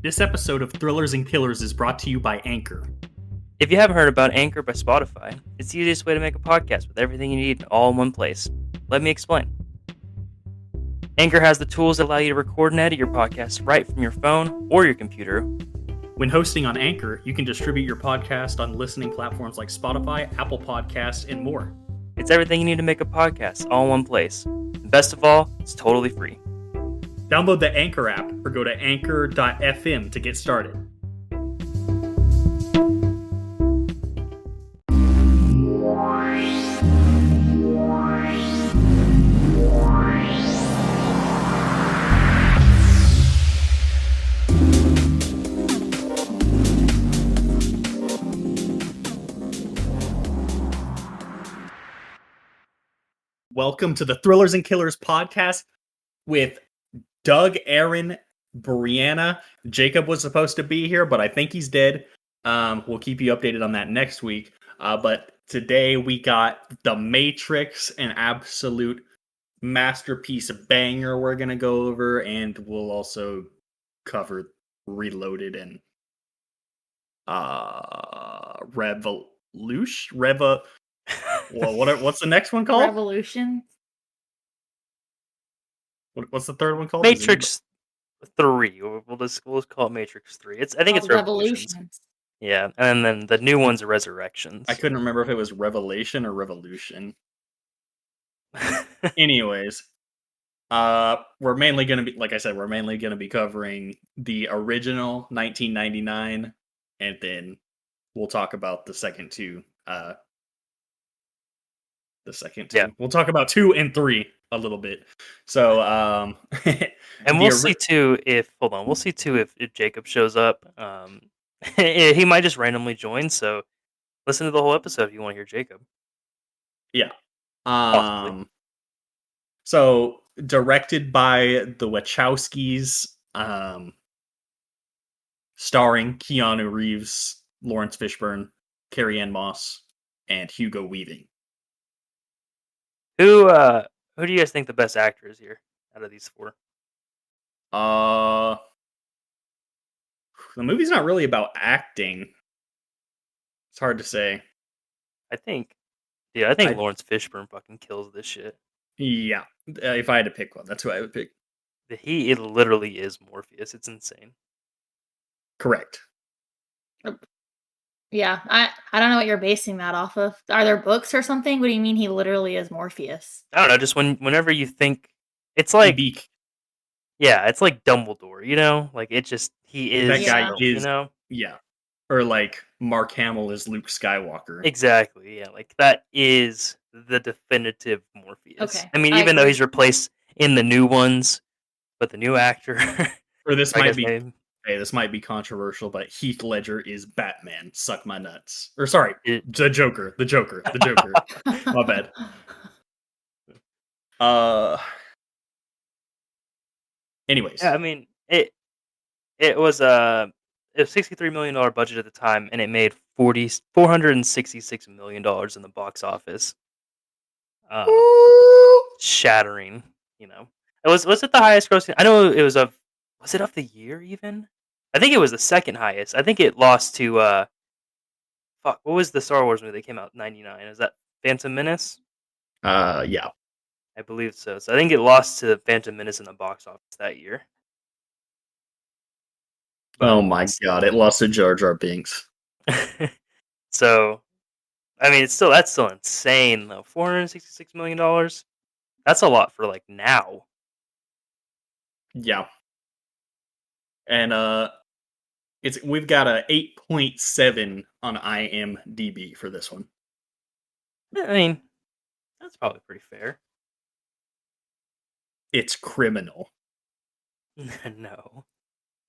This episode of Thrillers and Killers is brought to you by Anchor. If you haven't heard about Anchor by Spotify, it's the easiest way to make a podcast with everything you need all in one place. Let me explain. Anchor has the tools that allow you to record and edit your podcast right from your phone or your computer. When hosting on Anchor, you can distribute your podcast on listening platforms like Spotify, Apple Podcasts, and more. It's everything you need to make a podcast all in one place. And best of all, it's totally free. Download the Anchor app or go to anchor.fm to get started. Welcome to the Thrillers and Killers podcast with Doug, Aaron, Brianna. Jacob was supposed to be here, but I think he's dead. We'll keep you updated on that next week. But today we got The Matrix, an absolute masterpiece, banger we're going to go over, and we'll also cover Reloaded and what's the next one called? Revolution. What's the third one called? Matrix 3. We'll just call it Matrix 3. I think it's Revolutions. Yeah, and then the new one's Resurrections. I couldn't remember if it was Revelation or Revolution. Anyways, we're mainly going to be, like I said, we're mainly going to be covering the original 1999, and then we'll talk about the second two. Yeah. We'll talk about 2 and 3 a little bit. So, and we'll see too if Jacob shows up. He might just randomly join. So, listen to the whole episode if you want to hear Jacob. Yeah. So directed by the Wachowskis, starring Keanu Reeves, Lawrence Fishburne, Carrie-Anne Moss, and Hugo Weaving. Who do you guys think the best actor is here out of these 4? The movie's not really about acting. It's hard to say. I think Lawrence Fishburne fucking kills this shit. Yeah, if I had to pick one, that's who I would pick. It literally is Morpheus. It's insane. Correct. Yeah, I don't know what you're basing that off of. Are there books or something? What do you mean he literally is Morpheus? I don't know. Just whenever you think, it's like yeah, it's like Dumbledore. You know, like it just he is that guy is. You know, yeah, or like Mark Hamill is Luke Skywalker. Exactly. Yeah, like that is the definitive Morpheus. Okay. I mean, even though he's replaced in the new ones, but the new actor. Or this might be. Hey, this might be controversial, but Heath Ledger is Batman. Suck my nuts. Or sorry, the Joker. My bad. Anyways. Yeah, I mean, it was a $63 million budget at the time, and it made $466 million in the box office. Shattering, you know. Was it the highest grossing? I know it was was it of the year even? I think it was the second highest. I think it lost to what was the Star Wars movie that came out in 1999? Is that Phantom Menace? Yeah. I believe so. So I think it lost to Phantom Menace in the box office that year. Oh my god, it lost to Jar Jar Binks. So, I mean, that's still insane though. $466 million. That's a lot for like now. Yeah. And we've got a 8.7 on IMDb for this one. I mean, that's probably pretty fair. It's criminal. No.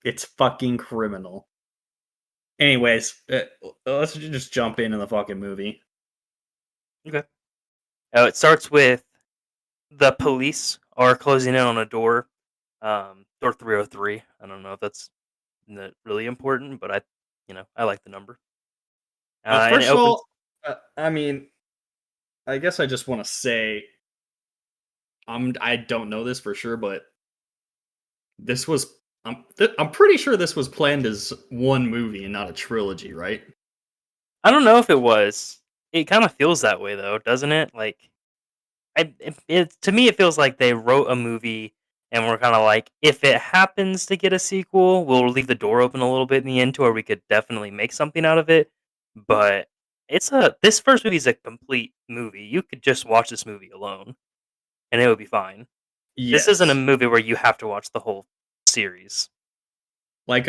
It's fucking criminal. Anyways, let's just jump into the fucking movie. Okay. It starts with the police are closing in on a door. Door 303. I don't know if that's really important, but I like the number. First of all, I mean, I guess I just want to say, I don't know this for sure, but this was I'm pretty sure this was planned as one movie and not a trilogy, right? I don't know if it was. It kind of feels that way though, doesn't it? Like, to me, it feels like they wrote a movie and we're kind of like, if it happens to get a sequel, we'll leave the door open a little bit in the end to where we could definitely make something out of it. But this first movie is a complete movie. You could just watch this movie alone and it would be fine. This isn't a Yes. movie where you have to watch the whole series. Like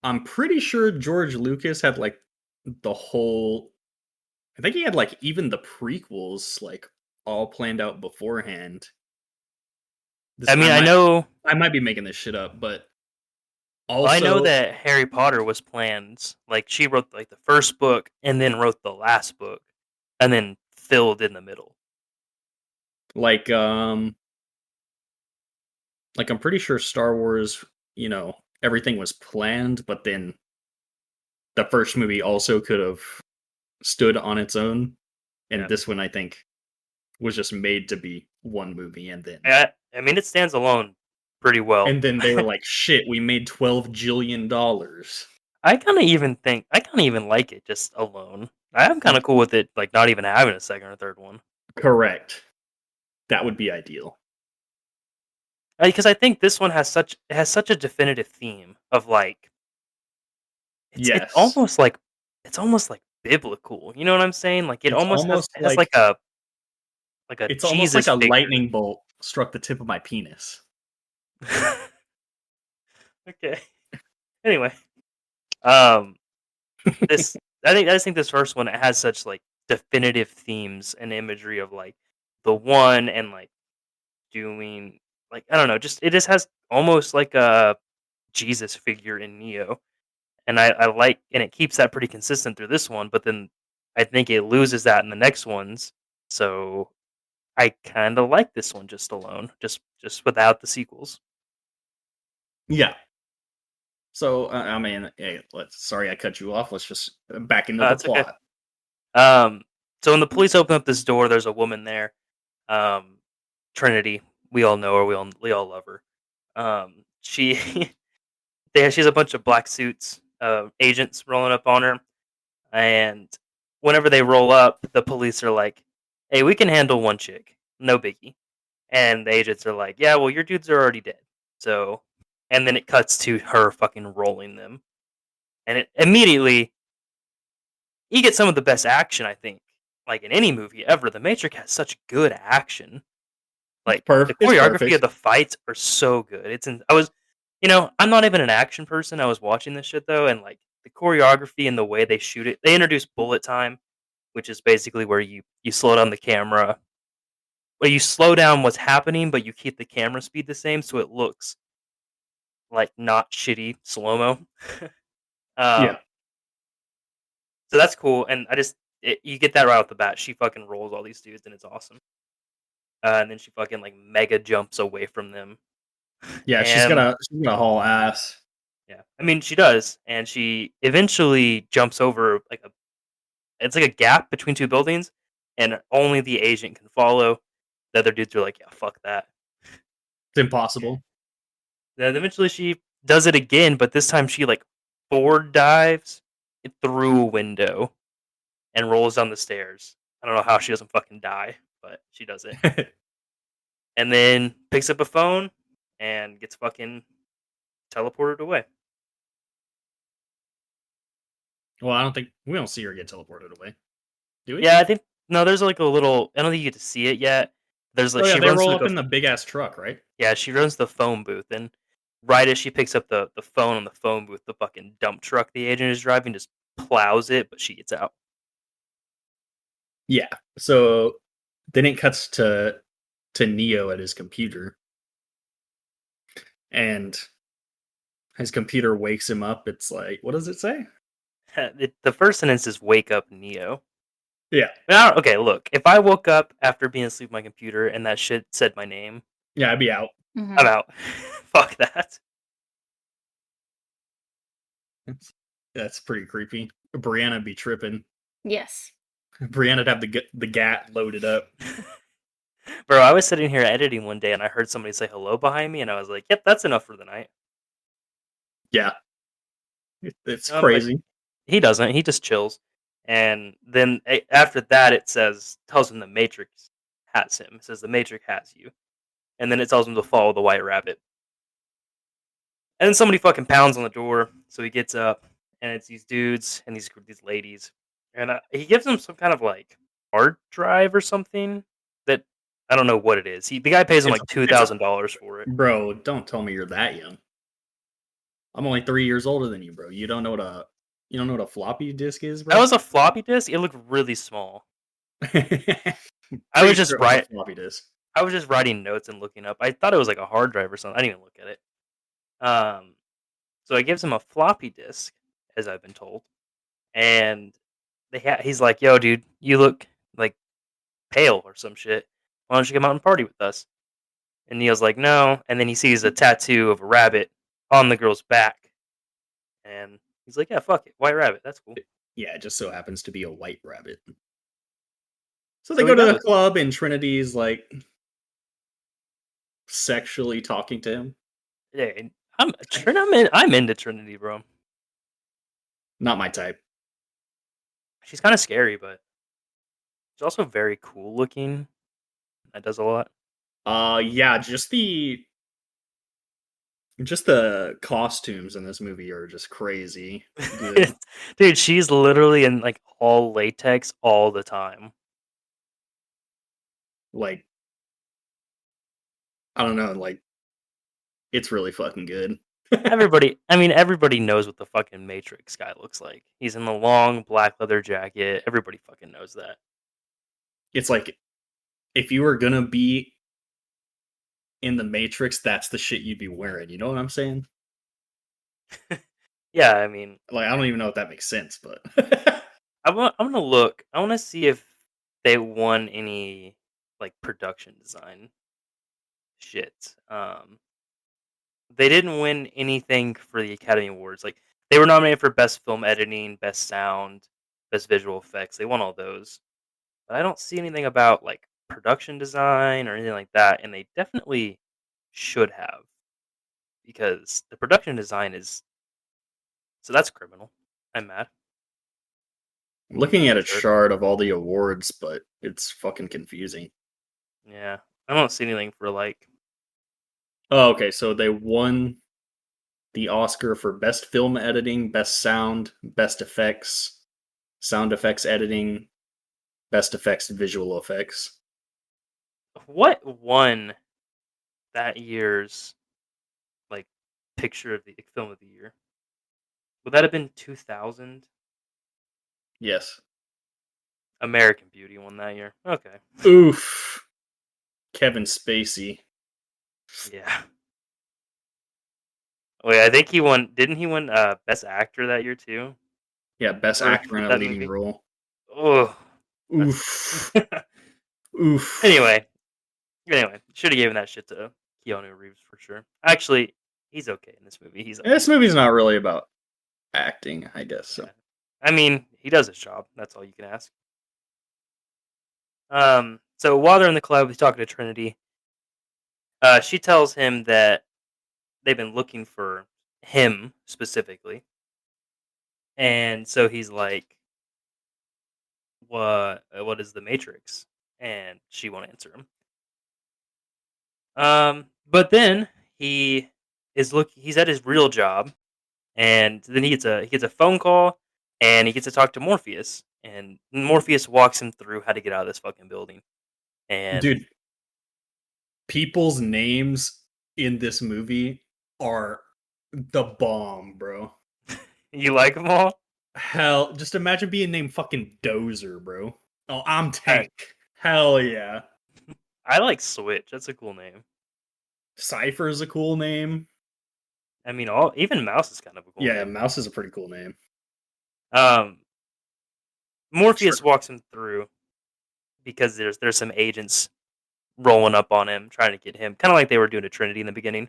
I'm pretty sure George Lucas had like the whole I think he had like even the prequels like all planned out beforehand. This I mean, I know I might be making this shit up, but I know also that Harry Potter was planned. Like she wrote like the first book and then wrote the last book and then filled in the middle. like like I'm pretty sure Star Wars, everything was planned, but then the first movie also could have stood on its own, and Yeah. this one I think was just made to be one movie, I mean, it stands alone pretty well. and then they were like, "Shit, we made $12 jillion." I kind of even like it just alone. I am kind of cool with it, like not even having a second or third one, Correct. That would be ideal. because I think this one has such a definitive theme of like it's Yes. almost like biblical. You know what I'm saying? Like it It's almost has almost it has like like a it's almost like Jesus a figure. lightning bolt struck the tip of my penis. Okay. Anyway, um, this I just think this first one, it has such like definitive themes and imagery of like the one and like doing like I don't know, just it just has almost like a Jesus figure in Neo, and I like and it keeps that pretty consistent through this one, but then I think it loses that in the next ones. So I kind of like this one just alone, just without the sequels. Yeah. So I mean, hey, sorry I cut you off. Let's just back into the That's okay. plot. Um, so when the police open up this door, there's a woman there. Um, Trinity, we all know her. We all love her. She she has a bunch of black suits, agents rolling up on her, and whenever they roll up, the police are like, "Hey, we can handle one chick, no biggie." And the agents are like, "Yeah, well, your dudes are already dead." So, and then it cuts to her fucking rolling them, and it immediately you get some of the best action I think, like in any movie ever. The Matrix has such good action. Like, the It's choreography of perfect. the fights are so good. I'm not even an action person. I was watching this shit though, and like the choreography and the way they shoot it. They introduced bullet time, which is basically where you slow down the camera, or you slow down what's happening, but you keep the camera speed the same, so it looks like not shitty slow mo. Yeah. um, so that's cool, and you get that right off the bat. She fucking rolls all these dudes, and it's awesome. And then she fucking like mega jumps away from them, Yeah, and she's gonna haul ass. yeah, I mean, she does, and she eventually jumps over it's like a gap between two buildings, and only the agent can follow. The other dudes are like, "Yeah, fuck that." It's impossible. Then eventually she does it again, but this time she like forward dives through a window and rolls down the stairs. I don't know how she doesn't fucking die, but she does it, and then picks up a phone and gets fucking teleported away. Well, I don't think we don't see her get teleported away, do we? Yeah, I think no. There's like a little. I don't think you get to see it yet. There's like Oh yeah, she they runs roll to up go. in the big ass truck, right? Yeah, she runs to the phone booth, and right as she picks up the phone on the phone booth, the fucking dump truck the agent is driving just plows it, but she gets out. Yeah. So then it cuts to Neo at his computer, and his computer wakes him up. It's like, what does it say? The first sentence is "Wake up, Neo." Yeah. Okay, look, if I woke up after being asleep on my computer and that shit said my name, Yeah, I'd be out. I'm Mhm. out. Fuck that. That's pretty creepy. Brianna be tripping. Yes. Brianna'd have the GAT loaded up. Bro, I was sitting here editing one day and I heard somebody say hello behind me, and I was like, "Yep, that's enough for the night." Yeah, it's But crazy. he doesn't. He just chills, and then after that, it tells him the Matrix has him. It says the Matrix has you, and then it tells him to follow the White Rabbit. And then somebody fucking pounds on the door, so he gets up, and it's these dudes and these ladies, and he gives them some kind of like hard drive or something that I don't know what it is. The guy pays him It's like it's a $2,000 for it. bro. Don't tell me you're that young. I'm only 3 years older than you, bro. You don't know what a floppy disk is, That bro. was a floppy disk. It looked really small. I Pretty was just sure it was a right. floppy disk. I was just writing notes and looking up. I thought it was like a hard drive or something. I didn't even look at it. Um, so it gives him a floppy disk, as I've been told, and he's like, "Yo, dude, you look like pale or some shit. Why don't you come out and party with us?" And Neil's like, "No." And then he sees a tattoo of a rabbit on the girl's back, and he's like, "Yeah, fuck it, white rabbit. That's cool." Yeah, it just so happens to be a white rabbit. So they So go he to the goes. club, and Trinity's like sexually talking to him. Yeah, and I'm into Trinity, bro. Not my type. She's kind of scary, but she's also very cool looking. That does a lot. Yeah, just the costumes in this movie are just crazy good. Dude, she's literally in like all latex all the time. Like, I don't know, like it's really fucking good. Everybody knows what the fucking Matrix guy looks like. He's in the long black leather jacket. Everybody fucking knows that. It's like if you were gonna be in the Matrix, that's the shit you'd be wearing. You know what I'm saying? Yeah, I mean, Like, I don't even know if that makes sense, but I'm gonna look. I want to see if they won any like production design shit. They didn't win anything for the Academy Awards. Like they were nominated for best film editing, best sound, best visual effects. They won all those, but I don't see anything about like production design or anything like that. And they definitely should have, because the production design is so that's criminal. I'm mad. I'm looking at a Sure. chart of all the awards, but it's fucking confusing. Yeah, I don't see anything for like. Oh, okay, so they won the Oscar for best film editing, best sound, best effects, sound effects editing, best effects visual effects. What won that year's like picture of the film of the year? Would that have been 2000? Yes. American Beauty won that year. Okay. Oof. Kevin Spacey. Yeah. Wait, I think he won. Didn't he win Best Actor that year too? Yeah, best For actor in a that leading movie. role. Oh. Oof. Oof. anyway, should have given that shit to Keanu Reeves for sure. Actually, he's okay in this movie. He's This okay. movie's not really about acting, I guess so. Yeah. I mean, he does his job. That's all you can ask. So while they're in the club, he's talking to Trinity. She tells him that they've been looking for him specifically, and so he's like, What is the Matrix?" And she won't answer him. But then he's at his real job, and then he gets a phone call, and he gets to talk to Morpheus, and Morpheus walks him through how to get out of this fucking building. And Dude, people's names in this movie are the bomb, bro. you like them all? Hell, just imagine being named fucking Dozer, bro. Oh, I'm I, Tank. Hell yeah. I like Switch. That's a cool name. Cypher is a cool name. I mean, all even Mouse is kind of a cool Yeah, name. Mouse is a pretty cool name. Um, Sure. Morpheus walks him through because there's some agents rolling up on him, trying to get him, kind of like they were doing to Trinity in the beginning.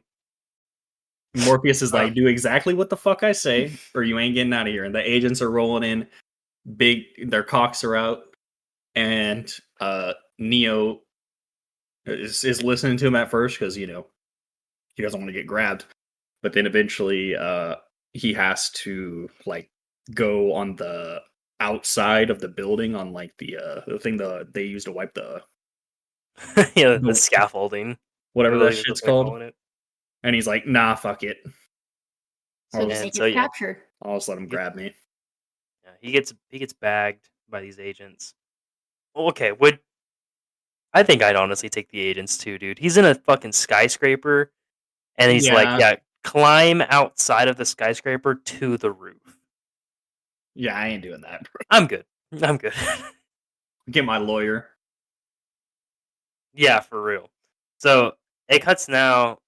Morpheus is Uh, like, do exactly what the fuck I say, or you ain't getting out of here. And the agents are rolling in, their cocks are out, and Neo is listening to him at first because he doesn't want to get grabbed, but then eventually he has to like go on the outside of the building on like the thing they use to wipe the Yeah, the the scaffolding. I whatever that believe is what shit's they're called, calling it. and he's like, nah, fuck it, So I'll you just think And so it's yeah, captured. let him grab me. yeah, he gets bagged by these agents. Well, okay, would I think I'd honestly take the agents too, dude. He's in a fucking skyscraper, and he's like, Yeah, yeah, climb outside of the skyscraper to the roof. yeah, I ain't doing that, bro. I'm good. I'm good. Get my lawyer. Yeah, for real. So it cuts now.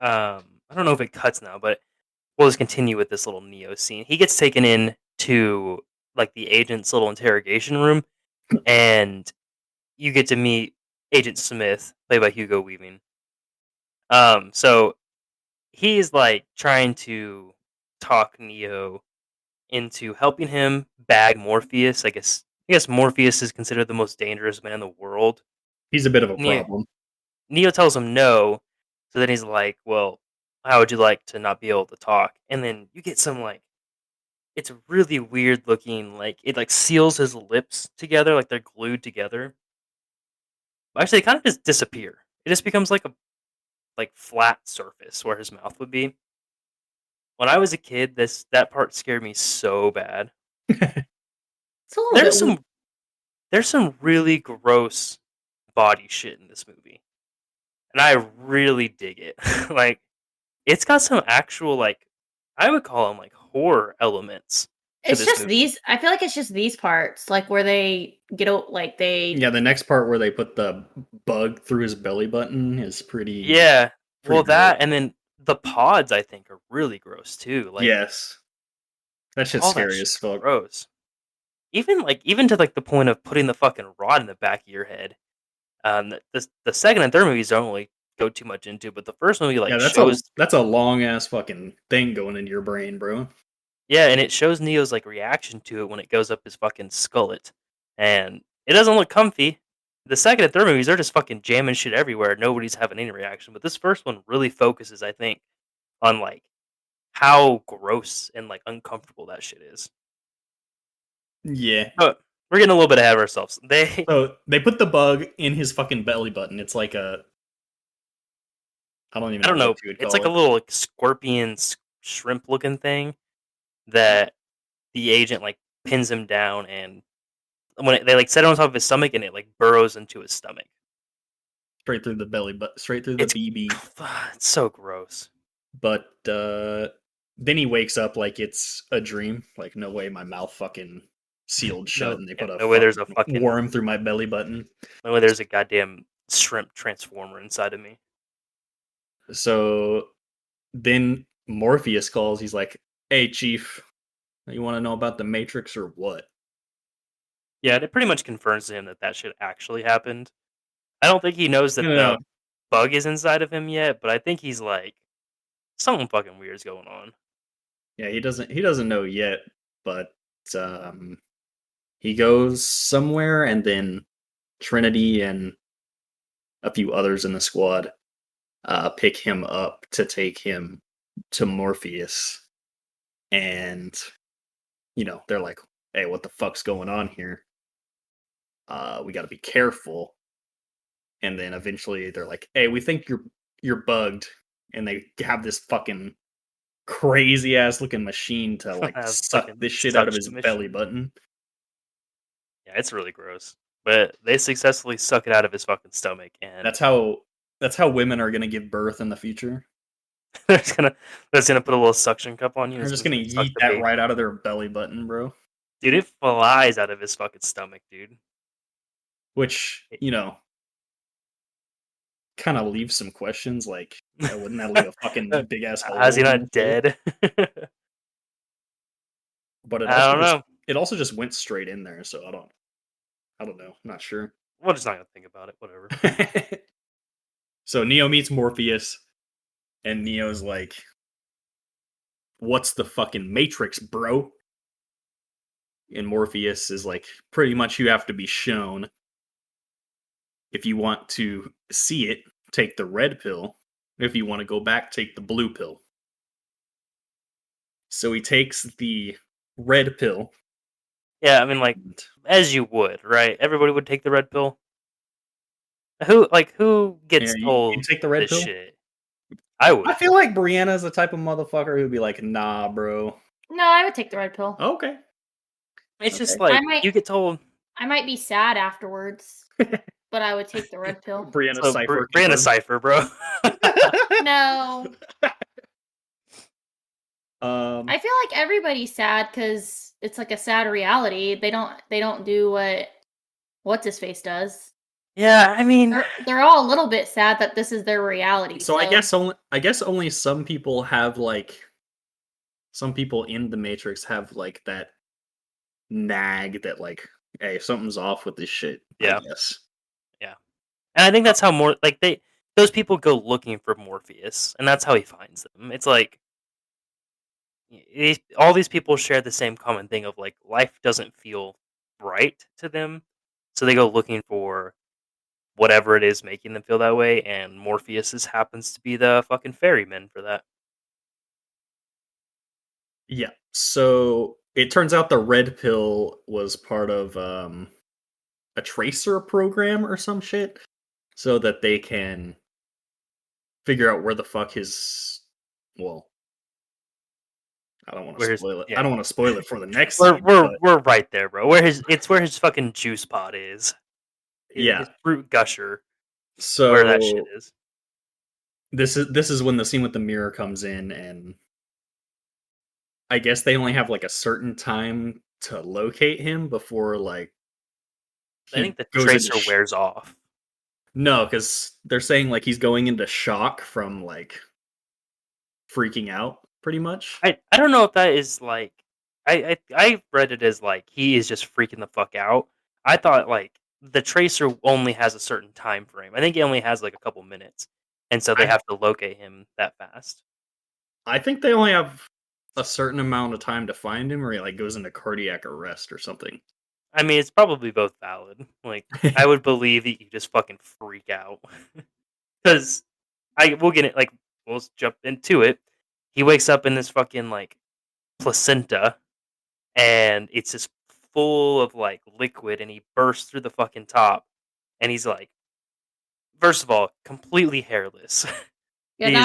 I don't know if it cuts now, but we'll just continue with this little Neo scene. He gets taken in to like the agent's little interrogation room, and you get to meet Agent Smith, played by Hugo Weaving. So he's like trying to talk Neo into helping him bag Morpheus. I guess Morpheus is considered the most dangerous man in the world. He's a bit of a Neo, problem. Neo tells him no, so then he's like, "Well, how would you like to not be able to talk?" And then you get some like it's really weird looking, like it like seals his lips together, like they're glued together. Actually, they kind of just disappear. It just becomes like a like flat surface where his mouth would be. When I was a kid, that part scared me so bad. It's a little There's bit weird. some there's some really gross body shit in this movie, and I really dig it. Like it's got some actual like I would call them like horror elements to It's this just movie. these. I feel like it's just these parts, like where they like they. Yeah, the next part where they put the bug through his belly button is pretty Yeah, pretty well gross. that and then the pods I think are really gross too. Like Yes, that shit's all that scary shit as is fuck. gross. Even to like the point of putting the fucking rod in the back of your head. The second and third movies don't really go too much into, but the first movie Yeah, like that's a shows long ass fucking thing going into your brain, bro. yeah, and it shows Neo's like reaction to it when it goes up his fucking skullet, and it doesn't look comfy. The second and third movies are just fucking jamming shit everywhere. Nobody's having any reaction, but this first one really focuses, I think, on like how gross and like uncomfortable that shit is. Yeah. But we're getting a little bit ahead of ourselves. They So they put the bug in his fucking belly button. It's like I don't even I know don't what know. you would It's call like a it. little like scorpion shrimp looking thing that the agent like pins him down, and they like set it on top of his stomach, and it like burrows into his stomach. Straight through the belly, but straight through the It's BB. it's so gross. But then he wakes up like it's a dream. Like, no way, my mouth fucking sealed shut, No, and they yeah, put a no way. There's a fucking fucking worm through my belly button. no way. There's a goddamn shrimp transformer inside of me. So then Morpheus calls. He's like, "Hey, Chief, you want to know about the Matrix or what?" Yeah, it pretty much confirms to him that that shit actually happened. I don't think he knows No, that no, no. the bug is inside of him yet, but I think he's like something fucking weird's going on. Yeah, he doesn't know yet, but um, he goes somewhere, and then Trinity and a few others in the squad pick him up to take him to Morpheus, and they're like, "Hey, what the fuck's going on here? We got to be careful." And then eventually they're like, "Hey, we think you're bugged," and they have this fucking crazy ass looking machine to like A suck fucking this shit out of his suction belly machine. button. Yeah, it's really gross. But they successfully suck it out of his fucking stomach, and That's how women are gonna give birth in the future. they're just gonna they're just gonna put a little suction cup on you, and They're it's just just gonna gonna suck yeet the that right baby. out of their belly button, bro. Dude, it flies out of his fucking stomach, dude. Which It- kind of leaves some questions. Like, wouldn't that leave a fucking big ass How's he hole in his not hole? dead? But it I also don't just know. it also just went straight in there. So I don't know. I'm not sure. We're just not gonna think about it. Whatever. So Neo meets Morpheus, and Neo's like, "What's the fucking Matrix, bro?" And Morpheus is like, "Pretty much, you have to be shown." if you want to see it, take the red pill. If you want to go back, take the blue pill. So he takes the red pill. Yeah, I mean, like, as you would, right? Everybody would take the red pill. Who Yeah, gets you told take the red this pill? shit? I would. I feel like Brianna's the type of motherfucker who'd be like, nah, bro. No, I would take the red pill. Okay. It's just Okay. like, I might you get told. I might be sad afterwards, but I would take the red pill. Brianna So, Cypher. Brianna Cypher, bro. No. Um, I feel like everybody's sad because it's like a sad reality. They don't do what what's his face does. Yeah, I mean, They're all a little bit sad that this is their reality. so I guess only some people have like some people in the Matrix have like that nag that like, hey, something's off with this shit. Yeah. I guess. yeah. And I think that's how those people go looking for Morpheus, and that's how he finds them. It's like, all these people share the same common thing of like life doesn't feel right to them, so they go looking for whatever it is making them feel that way, and happens to be the fucking ferryman for that. Yeah. So it turns out the red pill was part of a tracer program or some shit, so that they can figure out where the fuck his well. I don't want to Where's spoil it. I yeah, don't want to spoil it for the next we're scene, we're but we're right there, bro. Where his fucking juice pot is, yeah. his fruit gusher, where that shit So is. this is when the scene with the mirror comes in, and I guess they only have like a certain time to locate him before like I think he the goes into tracer wears off. no, because they're saying like he's going into shock from like freaking out, pretty much. I don't know if that is like I read it as like he is just freaking the fuck out. I thought like the tracer only has a certain time frame. I think he only has like a couple minutes, and so they I have to locate him that fast. I think they only have a certain amount of time to find him, or he like goes into cardiac arrest or something. I mean, it's probably both valid. Like I would believe that you just fucking freak out because we'll get it. Like we'll jump into it. He wakes up in this fucking like placenta, and it's just full of like liquid, and he bursts through the fucking top, and he's like, first of all, completely hairless. Yeah, He's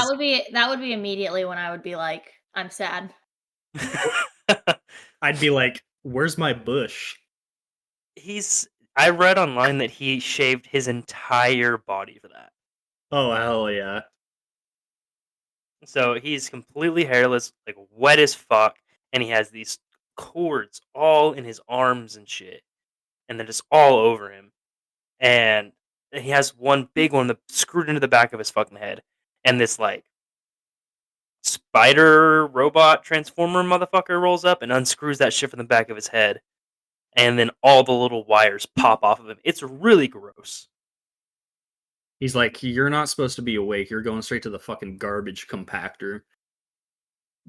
that would be immediately when I would be like, I'm sad. I'd be like, "Where's my bush?" he's. I read online that he shaved his entire body for that. Oh hell yeah! So he's completely hairless, like wet as fuck, and he has these cords all in his arms and shit, and they're just all over him. And he has one big one that screwed into the back of his fucking head, and this like spider robot transformer motherfucker rolls up and unscrews that shit from the back of his head, and then all the little wires pop off of him. It's really gross. He's like, "You're not supposed to be awake. You're going straight to the fucking garbage compactor."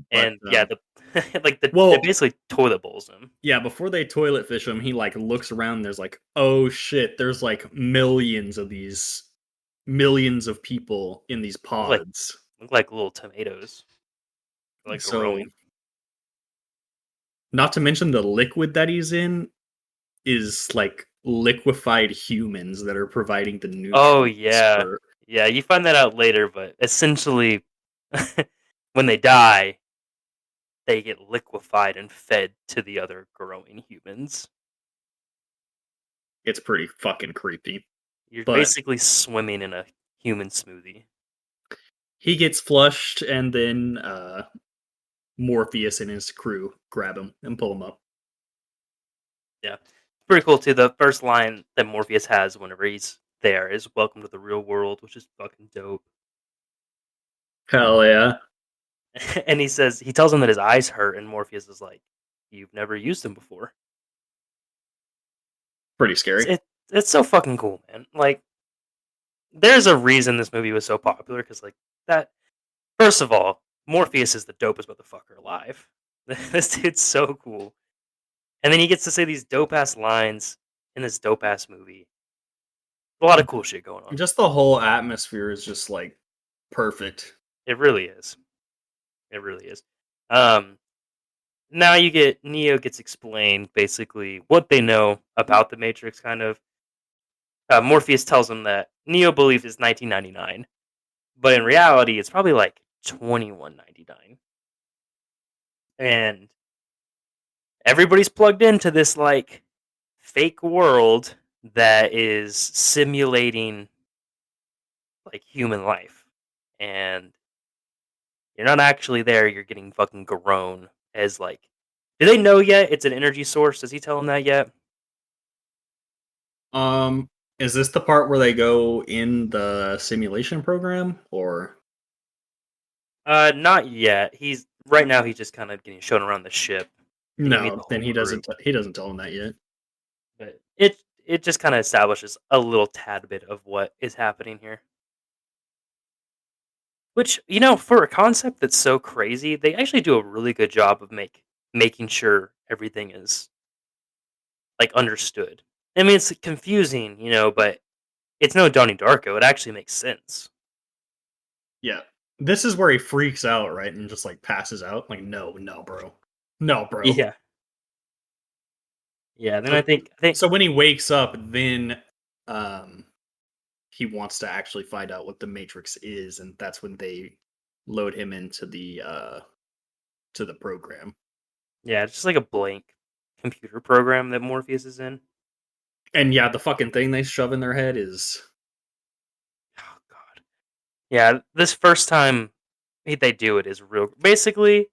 But And yeah, the they well, basically toilet bowls him. yeah, before they toilet fish him, he like looks around. And there's like, oh shit, there's like millions of people in these Like pods. look like little tomatoes, like So, growing. not to mention the liquid that he's in is like liquefied humans that are providing the Oh nutrients yeah, for. yeah. You find that out later, but essentially, when they die, they get liquefied and fed to the other growing humans. It's pretty fucking creepy. You're But basically swimming in a human smoothie. he gets flushed, and then Morpheus and his crew grab him and pull him up. Yeah, pretty cool too. The first line that Morpheus has whenever he's there is "Welcome to the real world," which is fucking dope. Hell yeah. And he tells him that his eyes hurt, and Morpheus is like, "You've never used them before." Pretty It's, scary. it, it's so fucking cool, man. Like, there's a reason this movie was so popular because, like, that. First of all, Morpheus is the dopest motherfucker alive. This dude's so cool, and then he gets to say these dope ass lines in this dope ass movie. a lot of cool shit going on. Just the whole atmosphere is just like perfect. It really is. It really is. Um, Now you get Neo gets explained basically what they know about the Matrix. Kind of Morpheus tells him that Neo believes it's 1999, but in reality it's probably like 2199, and everybody's plugged into this like fake world that is simulating like human life, and you're not actually there. You're getting fucking grown as like. Do they know yet? It's an energy source. Does he tell them that yet? Um, is this the part where they go in the simulation program, or Not yet. He's right now. He's just kind of getting shown around the ship. And you meet the no? Then whole group, he doesn't tell them that yet. but it just kind of establishes a little tad bit of what is happening here. Which for a concept that's so crazy, they actually do a really good job of making sure everything is like understood. I mean, it's confusing, but it's no Donnie Darko. It actually makes sense. Yeah, this is where he freaks out, right, and just like passes out. Like, no, bro, no, bro. Yeah, yeah. Then So, I think so when he wakes up, then um, he wants to actually find out what the Matrix is, and that's when they load him into the to the program. yeah, it's just like a blank computer program that Morpheus is in. And yeah, the fucking thing they shove in their head is Oh god. Yeah, this first time they do it is real. Basically,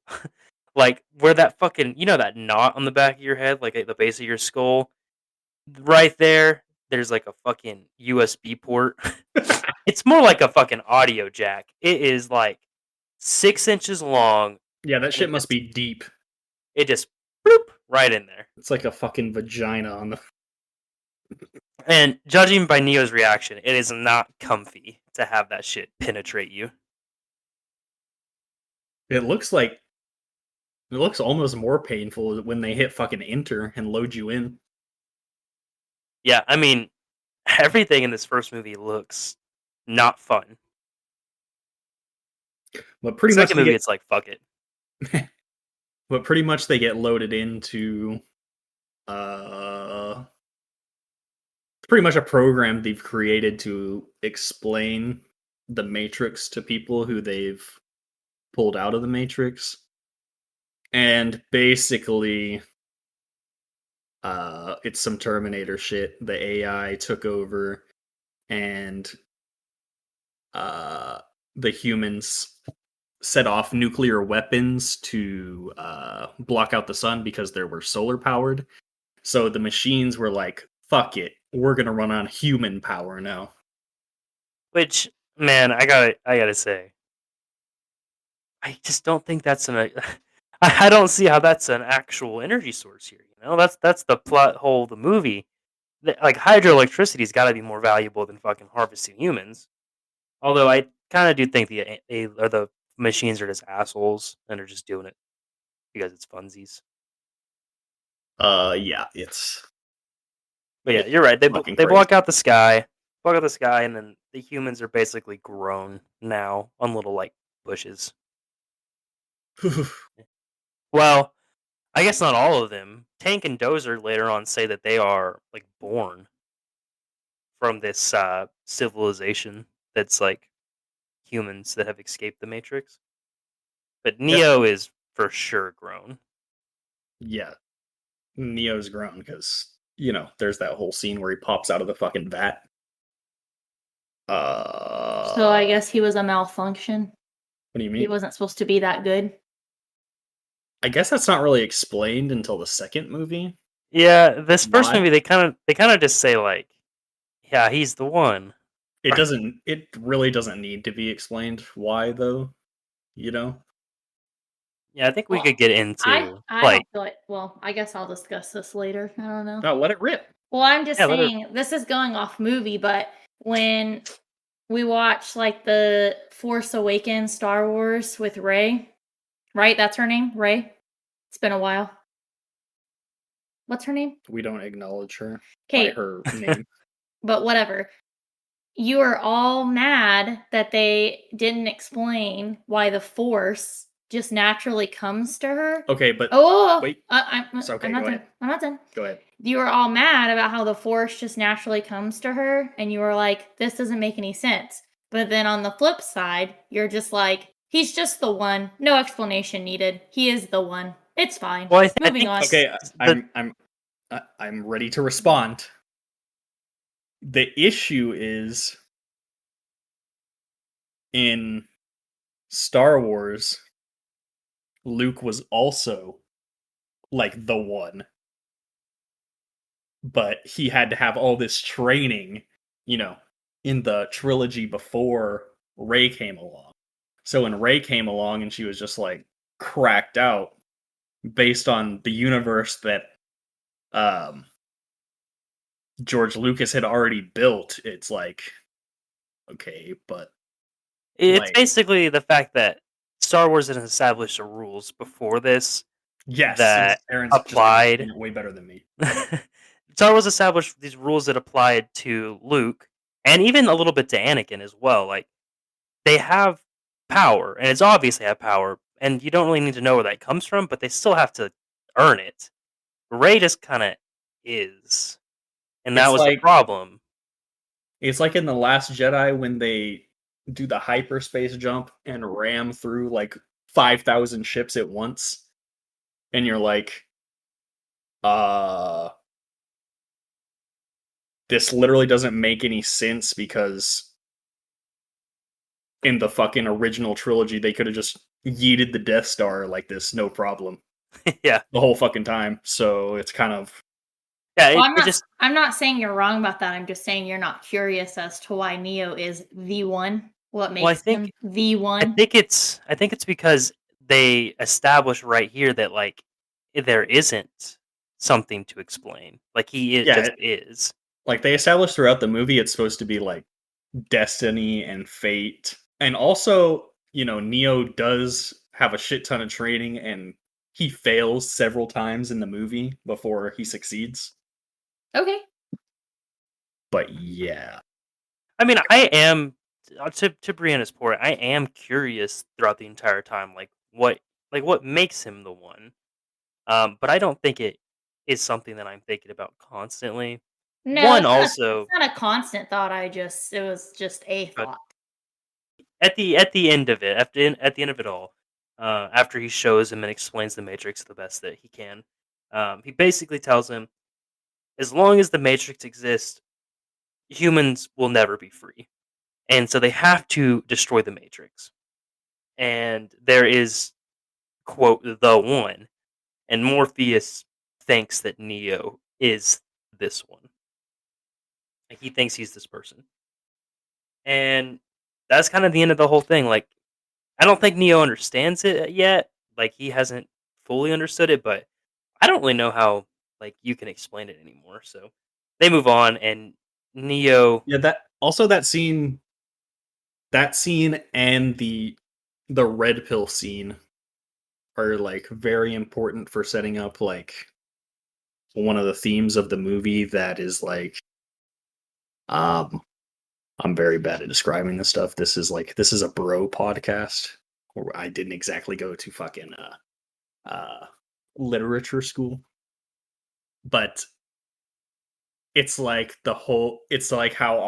like where that fucking that knot on the back of your head, like at the base of your skull, right there. There's like a fucking USB port. It's more like a fucking audio jack. It is like 6 inches long, yeah, that and shit must be deep. it just boop right in there. It's like a fucking vagina on the. And judging by Neo's reaction, it is not comfy to have that shit penetrate you. It looks like it looks almost more painful when they hit fucking enter and load you in. Yeah, I mean, everything in this first movie looks not fun. But pretty much Second they movie, get it's like fuck it. but pretty much they get loaded into uh pretty much a program they've created to explain the Matrix to people who they've pulled out of the Matrix. And basically it's some Terminator shit. The AI took over and uh the humans set off nuclear weapons to block out the sun because they were solar powered. So the machines were like, fuck it, we're gonna run on human power now. Which, man, I gotta say, I just don't think that's an. I don't see how that's an actual energy source here. That's the plot hole of the movie. Like hydroelectricity's got to be more valuable than fucking harvesting humans. Although I kind of do think the machines are just assholes and are just doing it because it's funsies. Yeah, it's But yeah, you're right. fucking They crazy. block out the sky, and then the humans are basically grown now on little like bushes. Well, I guess not all of them. Tank and Dozer later on say that they are like born from this civilization that's like humans that have escaped the Matrix. But Yep. Neo is for sure grown. Yeah, Neo's grown because there's that whole scene where he pops out of the fucking vat. So I guess he was a malfunction. What do you He mean? wasn't supposed to be that good. I guess that's not really explained until the second movie. Yeah, this first Why? movie they kind of just say like, yeah, he's the one. It doesn't. It really doesn't need to be explained why, though. You know. Yeah, I think we Well, could get I into I like don't feel like. Well, I guess I'll discuss this later. I don't know. No, let it rip. Well, I'm just yeah, let her. saying this is going off movie, but when we watch like the Force Awakens Star Wars with Rey, right? That's her name, Rey. It's been a while. What's her name? We don't acknowledge her by Kate. her name. But whatever. you are all mad that they didn't explain why the Force just naturally comes to her. Okay, but Oh, wait. It's okay, I'm go not done. ahead. I'm not done. Go ahead. You were all mad about how the Force just naturally comes to her, and you were like, this doesn't make any sense. But then on the flip side, you're just like, he's just the one. No explanation needed. He is the one. It's fine. Well, I Moving think on. Okay, the I'm ready to respond. The issue is in Star Wars, Luke was also like the one, but he had to have all this training, you know, in the trilogy before Rey came along. So when Rey came along and she was just like cracked out based on the universe that um George Lucas had already built, it's like okay, but it's like basically the fact that Star Wars has established the rules before this yes, that Aaron's just applied. explaining it way better than me. Star Wars established these rules that applied to Luke and even a little bit to Anakin as well. Like they have power, and it's obvious they have power, and you don't really need to know where that comes from, but they still have to earn it. Rey just kind of is, and that It's was the like problem. it's like in The Last Jedi when they do the hyperspace jump and ram through like 5,000 ships at once, and you're like, uh, this literally doesn't make any sense because in the fucking original trilogy they could have just yeeted the Death Star like this, no problem, Yeah, the whole fucking time. So it's kind of yeah. Well, It just I'm not saying you're wrong about that. I'm just saying you're not curious as to why Neo is the one. What well, makes him the I one? think it's because they establish right here that like there isn't something to explain. Like yeah, just is. like they established throughout the movie it's supposed to be like destiny and fate. And also, Neo does have a shit ton of training and he fails several times in the movie before he succeeds. Okay. But yeah. I mean, I am to Brianna's point. I am curious throughout the entire time, like what makes him the one. But I don't think it is something that I'm thinking about constantly. No, One also it's not a constant thought. It was just a but thought. at the end of it, at the end of it all, after he shows him and explains the Matrix the best that he can, he basically tells him, as long as the Matrix exists, humans will never be free, and so they have to destroy the Matrix. And there is quote the one, and Morpheus thinks that Neo is this one. Like, he thinks he's this person, and that's kind of the end of the whole thing. Like, I don't think Neo understands it yet. Like, he hasn't fully understood it, but I don't really know how like you can explain it anymore. So they move on, and Neo. Yeah, that scene and the red pill scene are like very important for setting up like one of the themes of the movie that is like um I'm very bad at describing this stuff. This is a bro podcast where I didn't exactly go to fucking uh literature school, but it's like how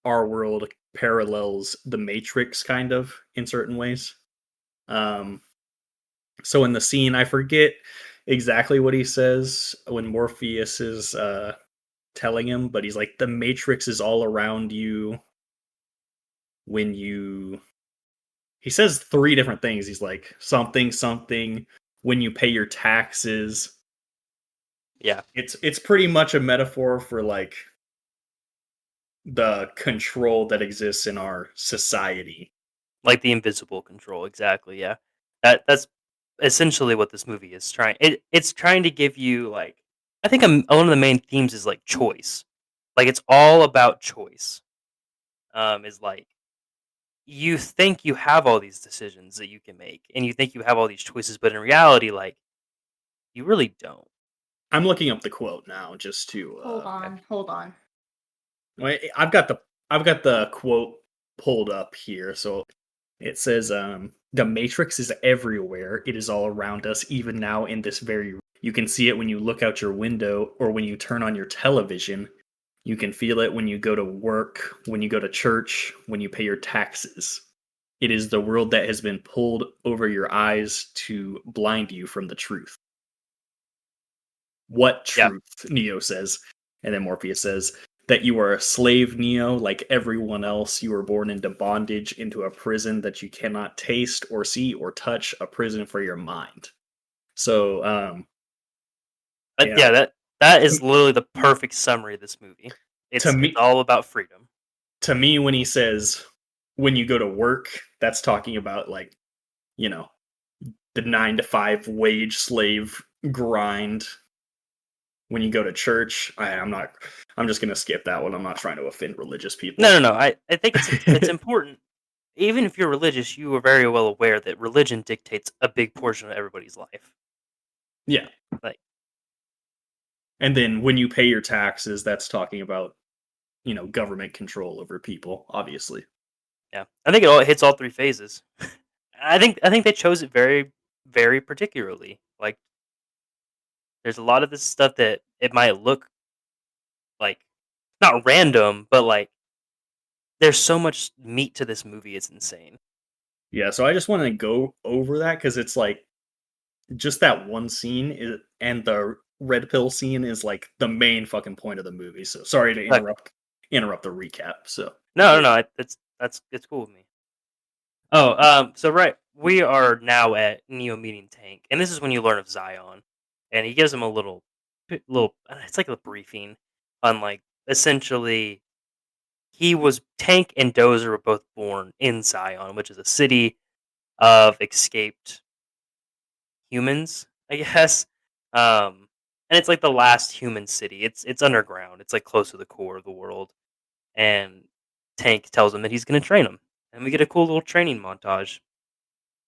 our world parallels the Matrix kind of in certain ways. Um so in the scene, I forget exactly what he says when Morpheus is telling him, but he's like the Matrix is all around you when you he says three different things. He's like something something when you pay your taxes. Yeah, It's pretty much a metaphor for like the control that exists in our society. like the invisible control. Exactly. Yeah, that's essentially what this movie is trying. It's trying to give you like I think one of the main themes is like choice. Like it's all about choice. Is like you think you have all these decisions that you can make, and you think you have all these choices, but in reality, like you really don't. I'm looking up the quote now just to Hold on. wait, I've got the quote pulled up here. So it says the matrix is everywhere. It is all around us even now in this very you can see it when you look out your window or when you turn on your television. You can feel it when you go to work, when you go to church, when you pay your taxes. It is the world that has been pulled over your eyes to blind you from the truth. What Yeah. truth? Neo says. And then Morpheus says that you are a slave, Neo, like everyone else. You were born into bondage, into a prison that you cannot taste or see or touch, a prison for your mind. So, Yeah, that is literally the perfect summary of this movie. to It's me, all about freedom. when he says when you go to work, that's talking about like, you know, the 9 to 5 wage slave grind. When you go to church, I'm just gonna skip that one. I'm not trying to offend religious people. No. I think it's important. Even if you're religious, you are very well aware that religion dictates a big portion of everybody's life. Yeah. Like, And then when you pay your taxes, that's talking about, government control over people, obviously. yeah, I think it hits all three phases. I think they chose it very, very particularly. Like, there's a lot of this stuff that it might look like not random, but like there's so much meat to this movie. It's insane. Yeah, so I just want to go over that because it's like just that one scene and the red pill scene is like the main fucking point of the movie. So sorry to Like, interrupt the recap. So no. It's cool with me. Oh, so right, we are now at Neo meeting Tank, and this is when you learn of Zion, and he gives him a little. It's like a briefing on like essentially he was Tank and Dozer were both born in Zion, which is a city of escaped humans, I guess. And it's like the last human city. It's underground. It's like close to the core of the world, and Tank tells him that he's going to train him, and we get a cool little training montage.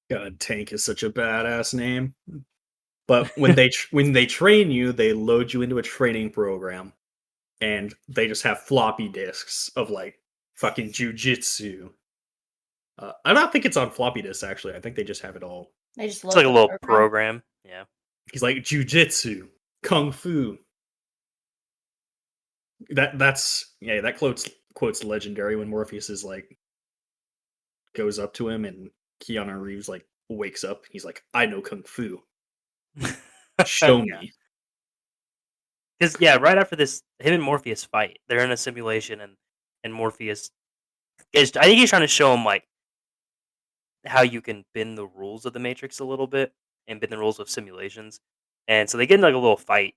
God, Tank is such a badass name. But when they train you, they load you into a training program, and they just have floppy disks of like fucking jujitsu. I don't think it's on floppy disks actually. I think they just have it all. They just It's load like a the little program. program. Yeah. He's like jujitsu, kung fu. That quote's legendary when Morpheus is like goes up to him and Keanu Reeves like wakes up. He's like, I know kung fu. Show Yeah. me. Because right after this, him and Morpheus fight. They're in a simulation, and Morpheus is. I think he's trying to show him like how you can bend the rules of the Matrix a little bit and bend the rules of simulations. And so they get in like a little fight,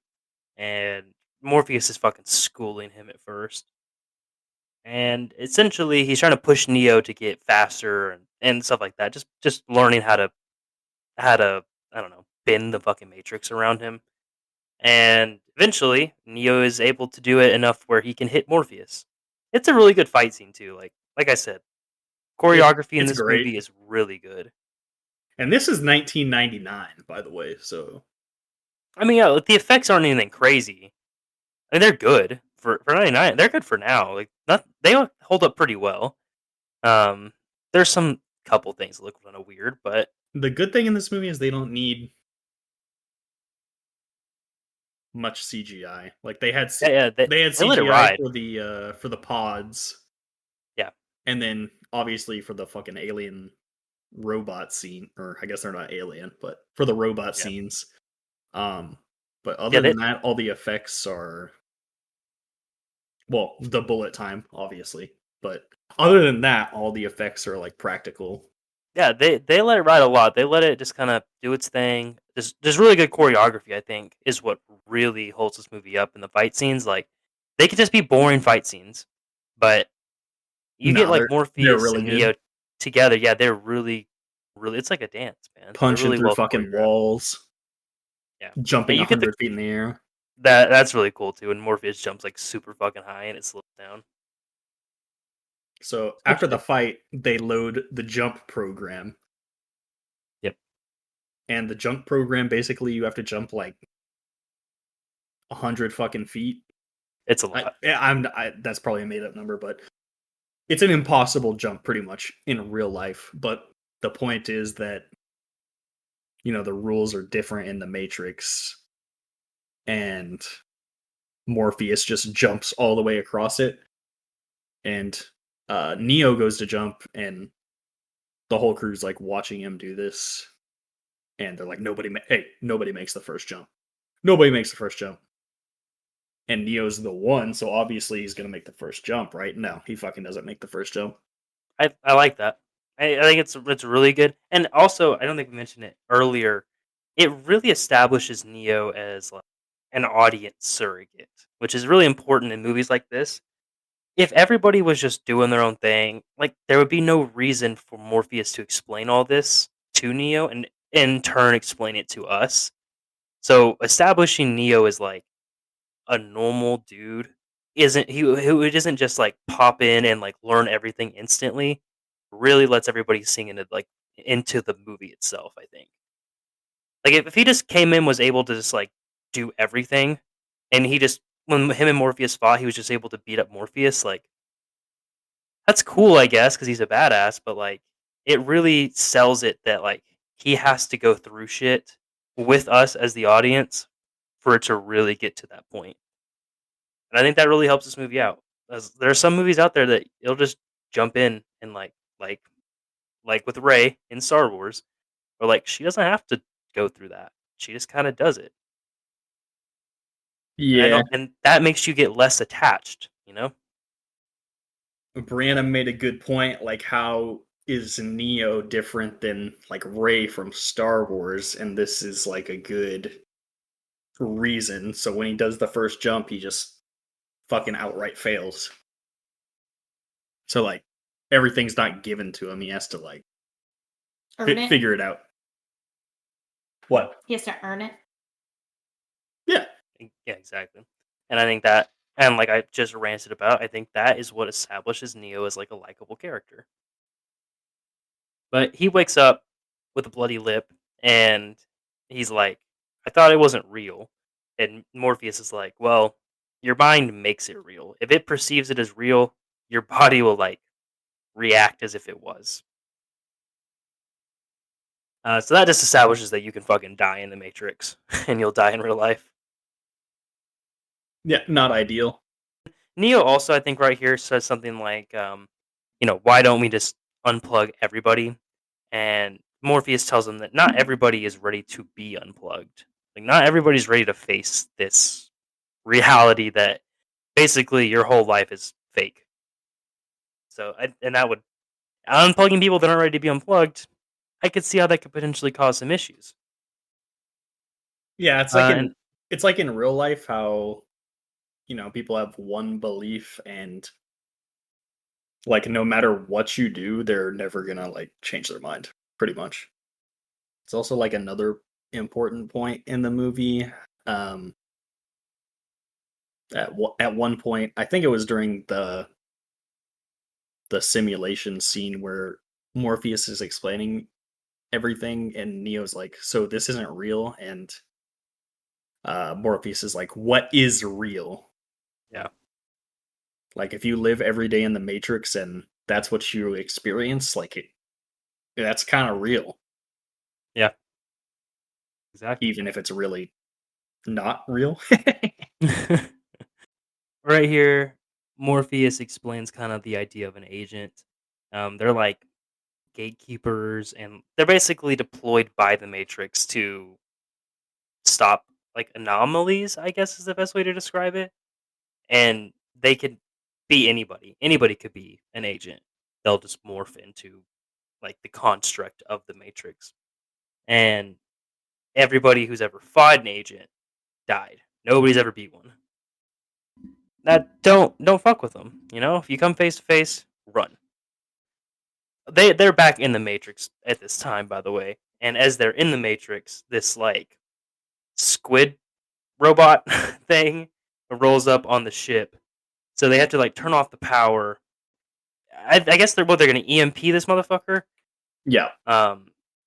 and Morpheus is fucking schooling him at first. And essentially, he's trying to push Neo to get faster and stuff like that. Just learning how to I don't know bend the fucking Matrix around him. And eventually, Neo is able to do it enough where he can hit Morpheus. It's a really good fight scene too. Like I said, choreography in It's this great. movie is really good. And this is 1999, by the way. So I mean, yeah, like, the effects aren't anything crazy. I mean, they're good for 99. They're good for now. Like, not they hold up pretty well. Um, there's some couple things that look kind of weird, but the good thing in this movie is they don't need much CGI. Like yeah, they had they let it CGI ride. for the pods, Yeah, and then obviously for the fucking alien robot scene, or I guess they're not alien, but for the robot yeah, scenes. Um, but yeah. other than that, all the effects are well, the bullet time, obviously. But other than that, all the effects are like practical. Yeah, they let it ride a lot. They let it just kind of do its thing. There's really good choreography. I think is what really holds this movie up in the fight scenes. Like they could just be boring fight scenes, but you get No, like they're Morpheus really and good. Neo together. Yeah, they're really, really. It's like a dance, man. They're Punching really through well fucking choreographed. walls, Yeah, jumping and you get the 100 feet in the air. that's really cool too. And Morpheus jumps like super fucking high and it slows down. So Such after a the good. fight, they load the jump program. Yep. And the jump program basically you have to jump like 100 fucking feet. It's a lot. That's probably a made up number, but it's an impossible jump pretty much in real life. But the point is that, the rules are different in the Matrix, and Morpheus just jumps all the way across it, and Neo goes to jump, and the whole crew's like watching him do this, and they're like, nobody makes the first jump. Nobody makes the first jump. And Neo's the one, so obviously he's gonna make the first jump, right? No, he fucking doesn't make the first jump. I like that. I think it's really good. And also, I don't think we mentioned it earlier. It really establishes Neo as like an audience surrogate, which is really important in movies like this. If everybody was just doing their own thing, like there would be no reason for Morpheus to explain all this to Neo and in turn explain it to us. So establishing Neo as like a normal dude isn't he who it isn't just like pop in and like learn everything instantly, really lets everybody sing into like into the movie itself, I think. Like if he just came in was able to just like do everything and he just when him and Morpheus fought, he was just able to beat up Morpheus, like that's cool, I guess, because he's a badass, but like it really sells it that like he has to go through shit with us as the audience for it to really get to that point. And I think that really helps this movie out. As there are some movies out there that it'll just jump in and like with Rey in Star Wars, or like she doesn't have to go through that. She just kind of does it. And I Yeah, don't and that makes you get less attached, you know? Brianna made a good point. Like, how is Neo different than like Rey from Star Wars? And this is like a good reason. So when he does the first jump, he just fucking outright fails. So like everything's not given to him. He has to like Earn it. figure it out. What? He has to earn it. Yeah. Yeah, exactly. And I think that and like I just ranted about, I think that is what establishes Neo as like a likable character. But he wakes up with a bloody lip and he's like, I thought it wasn't real. And Morpheus is like, well, your mind makes it real. If it perceives it as real, your body will like react as if it was. So that just establishes that you can fucking die in the Matrix and you'll die in real life. Yeah, not ideal. Neo also, I think, right here says something like, why don't we just unplug everybody? And Morpheus tells him that not everybody is ready to be unplugged. Like, not everybody's ready to face this reality that basically your whole life is fake. So, and that would unplugging people that aren't ready to be unplugged. I could see how that could potentially cause some issues. Yeah, it's like in real life how people have one belief, and like no matter what you do, they're never gonna like change their mind, pretty much. It's also like another important point in the movie. At one point, I think it was during the simulation scene where Morpheus is explaining everything, and Neo's like, "So this isn't real," and Morpheus is like, "What is real?" Yeah. Like if you live every day in the Matrix and that's what you experience, that's kind of real, Yeah. Exactly. even if it's really not real. Right here, Morpheus explains kind of the idea of an agent. They're like gatekeepers, and they're basically deployed by the Matrix to stop like anomalies, I guess is the best way to describe it. And they could be anybody. Anybody could be an agent. They'll just morph into like the construct of the Matrix. And everybody who's ever fought an agent died. Nobody's ever beat one. That don't fuck with them. If you come face to face, run. They're back in the Matrix at this time, by the way. And as they're in the Matrix, this like squid robot thing rolls up on the ship. So they have to like turn off the power. I guess they're going to EMP this motherfucker. Yeah.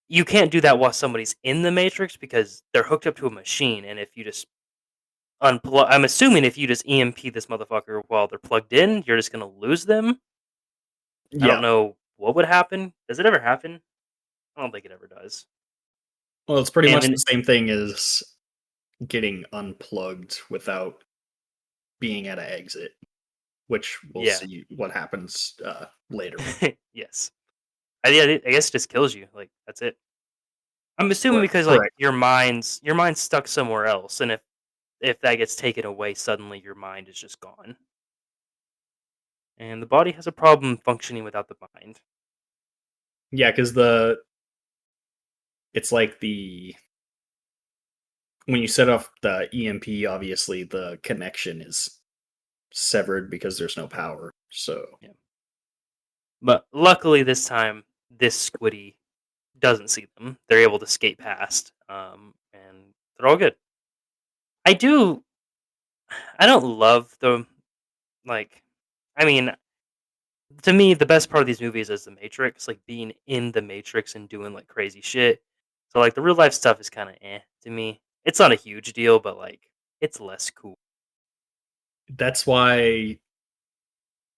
You can't do that while somebody's in the Matrix because they're hooked up to a machine, and if you just unplug. I'm assuming if you just EMP this motherfucker while they're plugged in, you're just gonna lose them. I don't Yeah. know what would happen. Does it ever happen? I don't think it ever does. Well, it's pretty And much then the same thing as getting unplugged without being at an exit, which we'll yeah, see what happens later. yes. I guess it just kills you. Like that's it. I'm assuming because like Correct. your mind's stuck somewhere else, and if that gets taken away suddenly, your mind is just gone, and the body has a problem functioning without the mind. Yeah, because it's like when you set off the EMP, obviously the connection is severed because there's no power. So Yeah. But luckily this time, this Squiddy doesn't see them. They're able to skate past, and they're all good. I do. I don't love the like. I mean, to me, the best part of these movies is the Matrix, like being in the Matrix and doing like crazy shit. So like the real life stuff is kind of to me. It's not a huge deal, but like it's less cool. that's why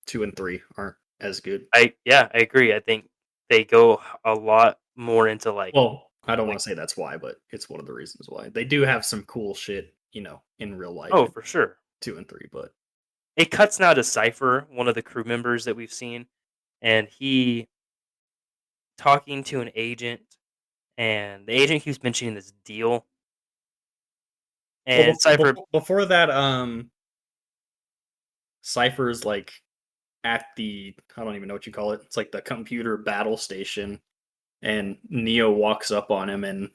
2 and 3 aren't as good. I agree. I think they go a lot more into like Well, I don't want like to say that's why, but it's one of the reasons why. They do have some cool shit, in real life oh in for sure. 2 and 3, but It cuts now to Cypher, one of the crew members that we've seen, and he talking to an agent, and the agent keeps mentioning this deal, well, and Cypher. before that, Cypher's like at I don't even know what you call it. It's like the computer battle station, and Neo walks up on him, and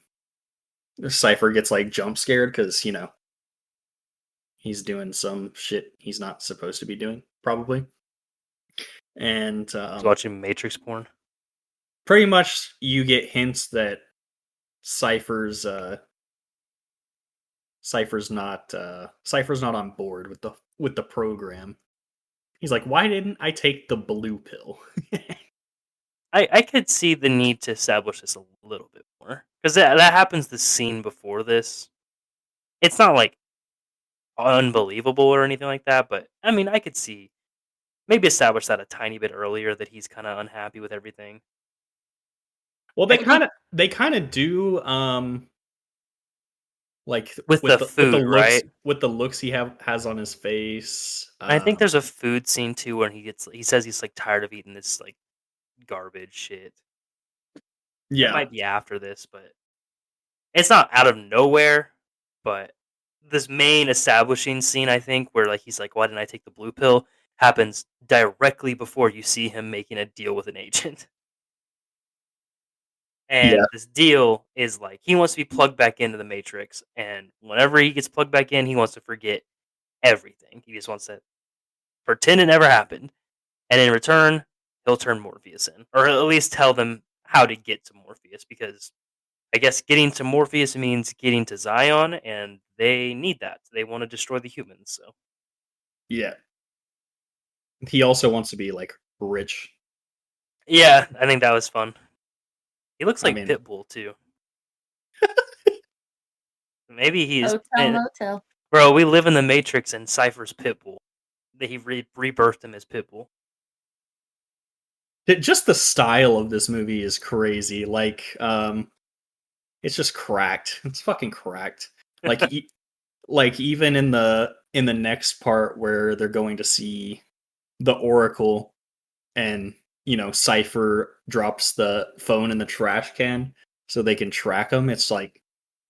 Cypher gets like jump scared because he's doing some shit he's not supposed to be doing, probably. And He's watching Matrix porn. pretty much you get hints that Cypher's Cypher's not on board with the program. He's like, why didn't I take the blue pill? I could see the need to establish this a little bit more because that happens the scene before this. It's not like unbelievable or anything like that, but I mean, I could see maybe establish that a tiny bit earlier that he's kind of unhappy with everything. Well, And he they kind of do like with the food, right? with the looks has on his face. I think there's a food scene too where he says he's like tired of eating this like garbage shit. It Yeah. might be after this, but it's not out of nowhere. But this main establishing scene, I think, where like he's like, "Why didn't I take the blue pill?" happens directly before you see him making a deal with an agent. Yeah. And this deal is like he wants to be plugged back into the Matrix, and whenever he gets plugged back in, he wants to forget everything. He just wants to pretend it never happened, and in return, he'll turn Morpheus in, or at least tell them how to get to Morpheus. Because I guess getting to Morpheus means getting to Zion, and they need that. They want to destroy the humans. So Yeah. He also wants to be like rich. yeah, I think that was fun. He looks I like mean, Pitbull too. Maybe he's Hotel motel. bro. We live in the Matrix, and Cypher's Pitbull. That he rebirthed him as Pitbull. just the style of this movie is crazy. Like, it's just cracked. It's fucking cracked. Like, like even in the next part where they're going to see the Oracle, and Cypher drops the phone in the trash can so they can track him. It's like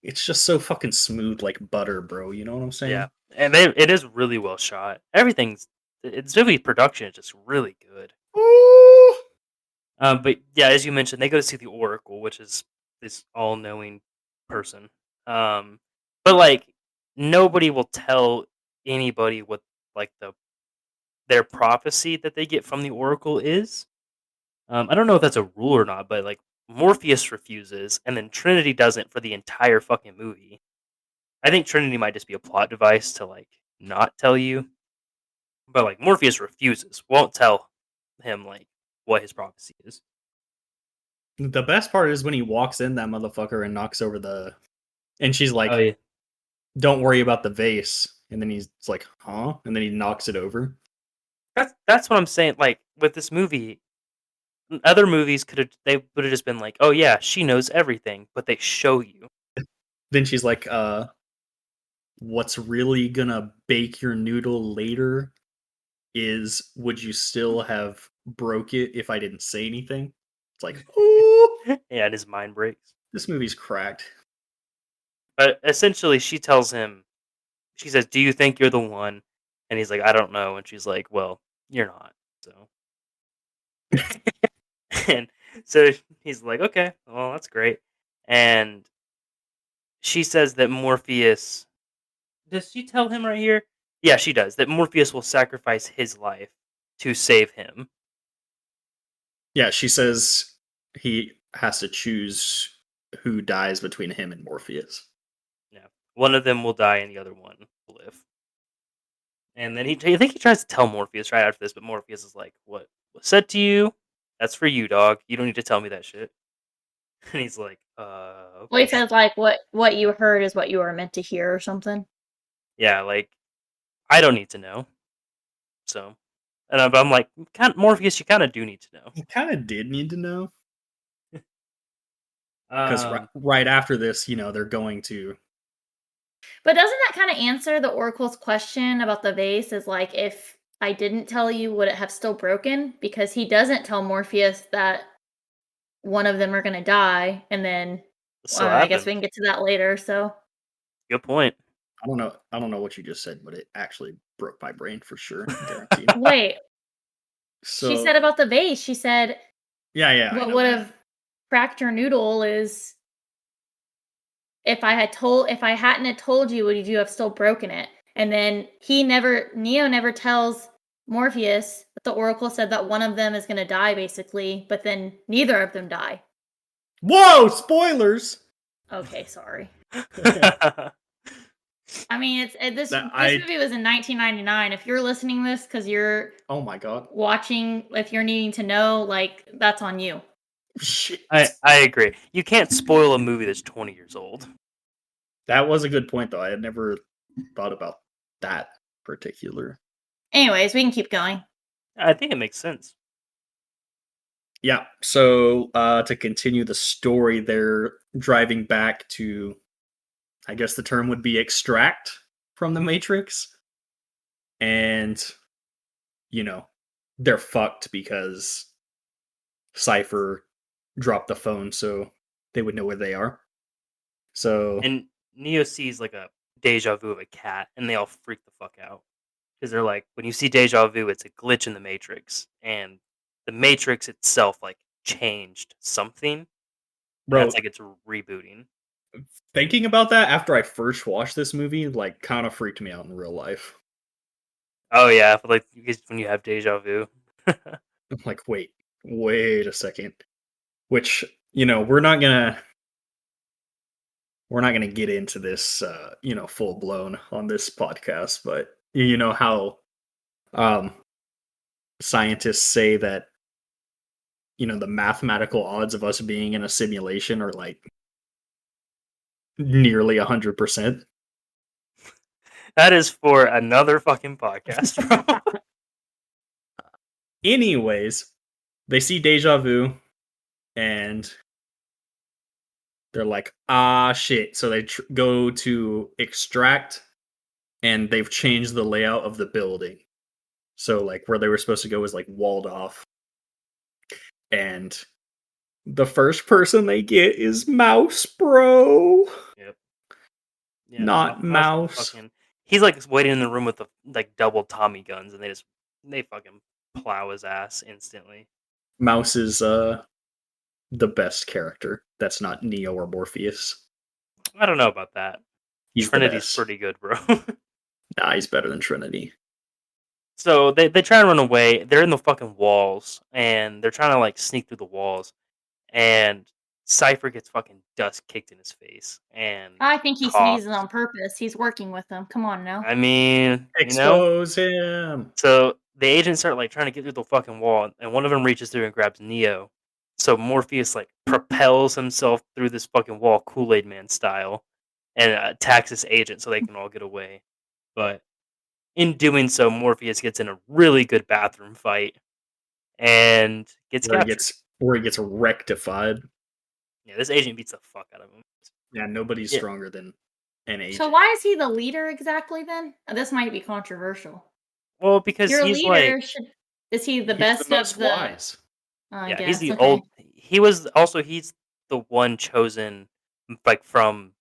it's just so fucking smooth, like butter, bro. You know what I'm Yeah, saying? and it is really well shot. Everything's it's movie production is just really good. Ooh. But yeah, as you mentioned, they go to see the Oracle, which is this all-knowing person. But like nobody will tell anybody what like their prophecy that they get from the Oracle is. I don't know if that's a rule or not, but like Morpheus refuses, and then Trinity doesn't for the entire fucking movie. I think Trinity might just be a plot device to like not tell you, but like Morpheus refuses, won't tell him like what his prophecy is. The best part is when he walks in that motherfucker and knocks over and she's Oh like, yeah, "Don't worry about the vase." And then he's like, huh? And then he knocks it over. That's what I'm saying. Like with this movie, other movies would have just been like, oh yeah, she knows everything, but they show you. Then she's like, what's really gonna bake your noodle later is would you still have broke it if I didn't say anything? It's like, ooh, Yeah, and his mind breaks. this movie's cracked. But essentially, she tells him, she says, "Do you think you're the one?" And he's like, "I don't know." And she's like, "Well, you're not." So, and so he's like, "Okay, well, that's great." And she says that Morpheus. Does she tell him right here? Yeah, she does. That Morpheus will sacrifice his life to save him. Yeah, she says he has to choose who dies between him and Morpheus. Yeah, one of them will die, and the other one will live. And then I think he tries to tell Morpheus right after this, but Morpheus is like, "What was said to you? That's for you, dog. You don't need to tell me that shit." And he's like, Well, he okay." says like what you heard is what you were meant to hear or something. Yeah, like I don't need to know. So, but I'm like, Morpheus, you kind of do need to know. He kind of did need to know because Um, right after this, they're going to. But doesn't that kind of answer the Oracle's question about the vase? Is like, if I didn't tell you, would it have still broken? Because he doesn't tell Morpheus that one of them are going to die, and then so I guess we happened. can get to that later. So Good point. I don't know what you just said, but it actually broke my brain for sure, guaranteed. wait, she So said about the vase. She said yeah, I what know would that. have cracked your noodle is if I hadn't have told you, would you have still broken it? And then Neo never tells Morpheus that the Oracle said that one of them is going to die, basically, but then neither of them die. Whoa! Spoilers. Okay, sorry. That I mean, this I. movie was in 1999. If you're listening to this because you're Oh my god. watching, if you're needing to know, like that's on you. Shit. I agree. You can't spoil a movie that's 20 years old. That was a good point, though. I had never thought about that particular. Anyways, we can keep going. I think it makes sense. Yeah. So to continue the story, they're driving back to, I guess the term would be extract from the Matrix. And, they're fucked because Cypher dropped the phone so they would know where they are. So And Neo sees like a deja vu of a cat, and they all freak the fuck out because they're like, when you see deja vu, it's a glitch in the Matrix, and the Matrix itself like changed something, and bro, that's like it's rebooting. thinking about that after I first watched this movie, like kind of freaked me out in real life. Oh yeah, but like when you have deja vu. I'm like, wait a second. Which, we're not gonna get into this full blown on this podcast, but you know how um scientists say that the mathematical odds of us being in a simulation are like nearly 100%. That is for another fucking podcast, bro. Anyways, they see deja vu and they're like, ah, shit. So they go to extract, and they've changed the layout of the building. So, like, where they were supposed to go was like walled off. And the first person they get is Mouse, bro. Yep. Yeah, Not Mouse Mouse. fucking. He's like waiting in the room with the like double Tommy guns, and they fucking plow his ass instantly. Mouse is the best character. That's not Neo or Morpheus. I don't know about that. He's Trinity's the best. pretty good, bro. Nah, he's better than Trinity. So they try to run away. They're in the fucking walls, and they're trying to like sneak through the walls. And Cypher gets fucking dust kicked in his face, and I think he coughs. sneezes on purpose. He's working with them. Come on now. I mean, Expose him. So the agents start like trying to get through the fucking wall, and one of them reaches through and grabs Neo. So Morpheus like propels himself through this fucking wall, Kool-Aid Man style, and attacks this agent so they can all get away. But in doing so, Morpheus gets in a really good bathroom fight and gets captured. Where he gets rectified. Yeah, this agent beats the fuck out of him. Yeah, nobody's Yeah. stronger than an agent. So why is he the leader exactly then? This might be controversial. Well, because Your he's leader like, should. Is he the He's best the most of the? wise. I yeah, he's guess. the Okay. old. He was also he's the one chosen like from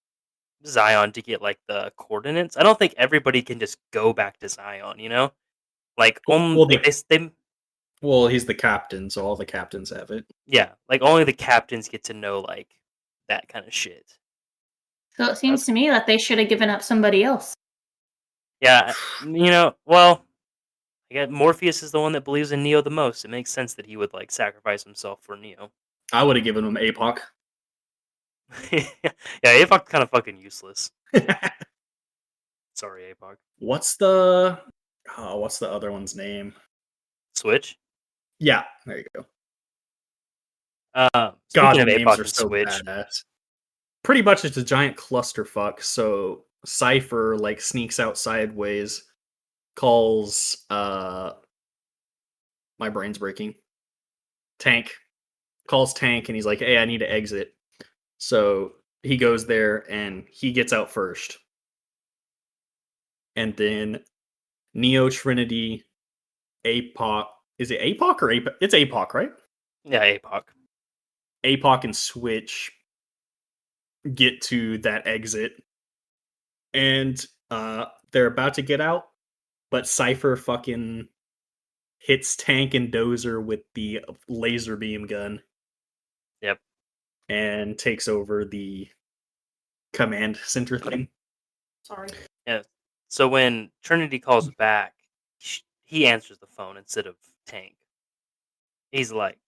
Zion to get like the coordinates. I don't think everybody can just go back to Zion. You know, like Well, they he's the captain, so all the captains have it. yeah, like only the captains get to know like that kind of shit. So it seems to me that they should have given up somebody else. Yeah, well, I guess Morpheus is the one that believes in Neo the most. It makes sense that he would like sacrifice himself for Neo. I would have given him APOC. Yeah, APOC's kind of fucking useless. Sorry, APOC. What's the other one's name? Switch. Yeah, there you go. Speaking God, of the names APOC are and so Switch, badass. Pretty much it's a giant clusterfuck, so Cypher like sneaks out sideways, calls my brain's breaking. Tank. Calls Tank and he's like, "Hey, I need to exit." So he goes there and he gets out first. And then Neo, Trinity, APOC. Is it APOC or APOC? It's APOC, right? yeah, APOC. APOC and Switch get to that exit. And they're about to get out, but Cypher fucking hits Tank and Dozer with the laser beam gun. Yep. And takes over the command center thing. Sorry. Yeah. So when Trinity calls back, he answers the phone instead of Tank. He's like,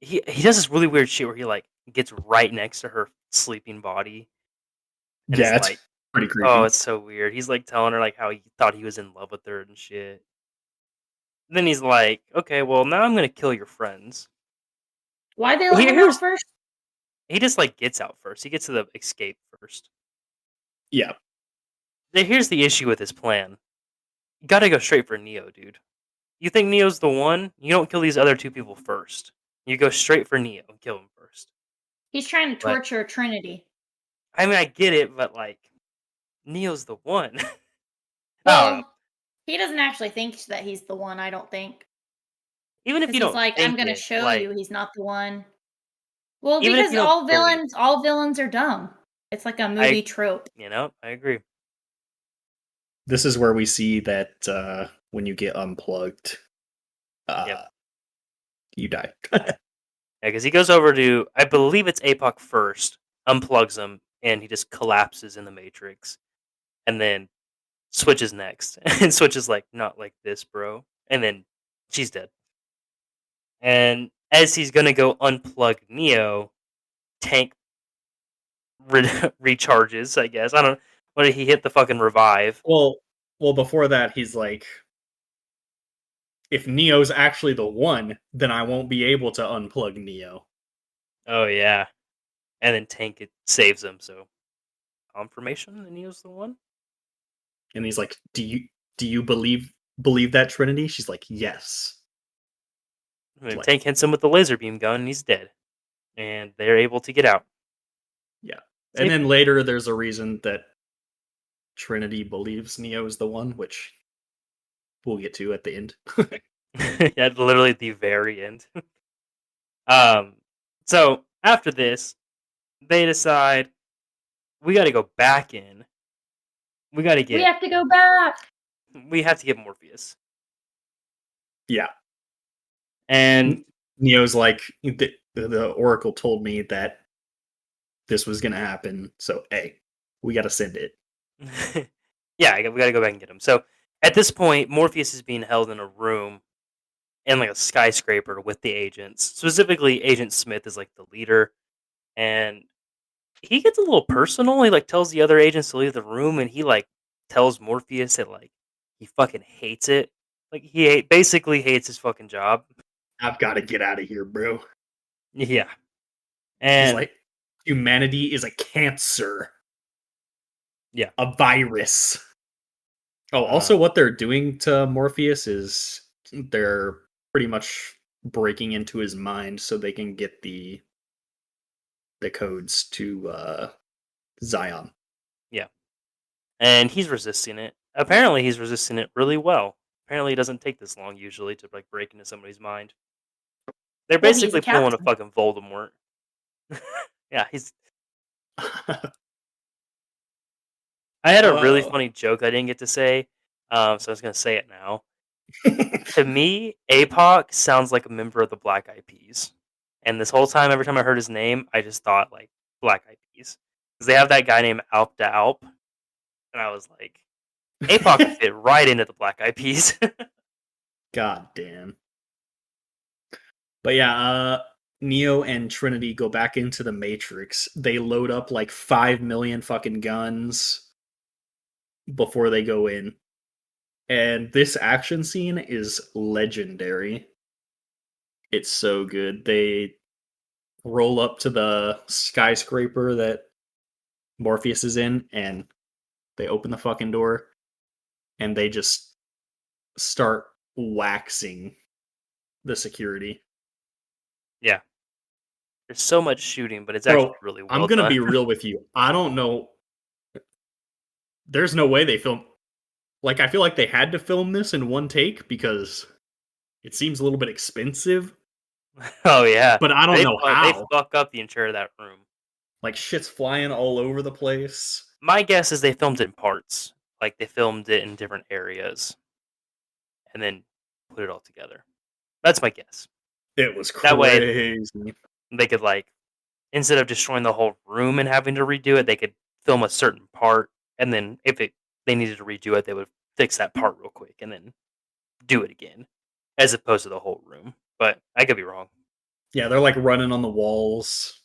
he does this really weird shit where he like gets right next to her sleeping body, and Yeah, is it's like, pretty creepy. oh, it's so weird. He's like telling her like how he thought he was in love with her and shit. And then he's like, okay, well now I'm gonna kill your friends. Why they let him out first? He just like gets out first. He gets to the escape first. Yeah. Here's the issue with his plan. You gotta go straight for Neo, dude. You think Neo's the one? You don't kill these other two people first. You go straight for Neo and kill him first. He's trying to But- torture Trinity. I mean, I get it, but like, Neo's the one. I don't know. Well, he doesn't actually think that he's the one, I don't think. Even if Because you he's don't like, think I'm gonna it, show like, you he's not the one. Well, Even if because you don't believe all villains are dumb. It's like a movie trope. I agree. This is where we see that when you get unplugged, Yep. you die. Yeah, because he goes over to, I believe it's APOC first, unplugs him, and he just collapses in the Matrix. And then switches next. And Switch is like, not like this, bro. And then she's dead. And as he's gonna go unplug Neo, Tank recharges, I guess. I don't know. What did he hit the fucking revive? well, before that, he's like, if Neo's actually the one, then I won't be able to unplug Neo. Oh, yeah. And then Tank saves him, so confirmation that Neo's the one? And he's like, do you believe that, Trinity? She's like, yes. And Like- Tank hits him with the laser beam gun, and he's dead. And they're able to get out. Yeah. And then later, there's a reason that Trinity believes Neo is the one, which we'll get to at the end. Yeah, literally at the very end. So after this, they decide we got to go back in. We got to We have to go back. We have to get Morpheus. Yeah. And Neo's like, the Oracle told me that this was gonna happen, so hey, we gotta send it. yeah, we got to go back and get him. So at this point, Morpheus is being held in a room in like a skyscraper with the agents. Specifically, Agent Smith is like the leader, and he gets a little personal. He like tells the other agents to leave the room, and he like tells Morpheus that like he fucking hates it. Like he basically hates his fucking job. I've got to get out of here, bro. Yeah, He's and like, humanity is a cancer. Yeah. A virus. Oh, also, what they're doing to Morpheus is they're pretty much breaking into his mind so they can get the codes to Zion. Yeah. And he's resisting it. Apparently, he's resisting it really well. Apparently, it doesn't take this long usually to like break into somebody's mind. They're Well, he's a basically pulling a captain. fucking Voldemort. Yeah, he's. I had a really Oh. funny joke I didn't get to say, so I was gonna say it now. To me, APOC sounds like a member of the Black Eyed Peas, and this whole time, every time I heard his name, I just thought like Black Eyed Peas because they have that guy named Alp da Alp, and I was like, APOC would fit right into the Black Eyed Peas. God damn. But yeah, Neo and Trinity go back into the Matrix. They load up like 5 million fucking guns before they go in. And this action scene is legendary. It's so good. They roll up to the skyscraper that Morpheus is in, and they open the fucking door, and they just start waxing the security. Yeah, there's so much shooting, but it's Bro, actually really I'm well gonna done. be real with you. I don't know. There's no way they film. Like, I feel like they had to film this in one take because it seems a little bit expensive, Oh yeah, but I don't know they how. fuck up the interior of that room. Like, shit's flying all over the place. My guess is they filmed it in parts, like they filmed it in different areas, and then put it all together. That's my guess. It was That way, crazy. they could like instead of destroying the whole room and having to redo it, they could film a certain part, and then if they needed to redo it, they would fix that part real quick and then do it again, as opposed to the whole room. But I could be wrong. Yeah, they're like running on the walls,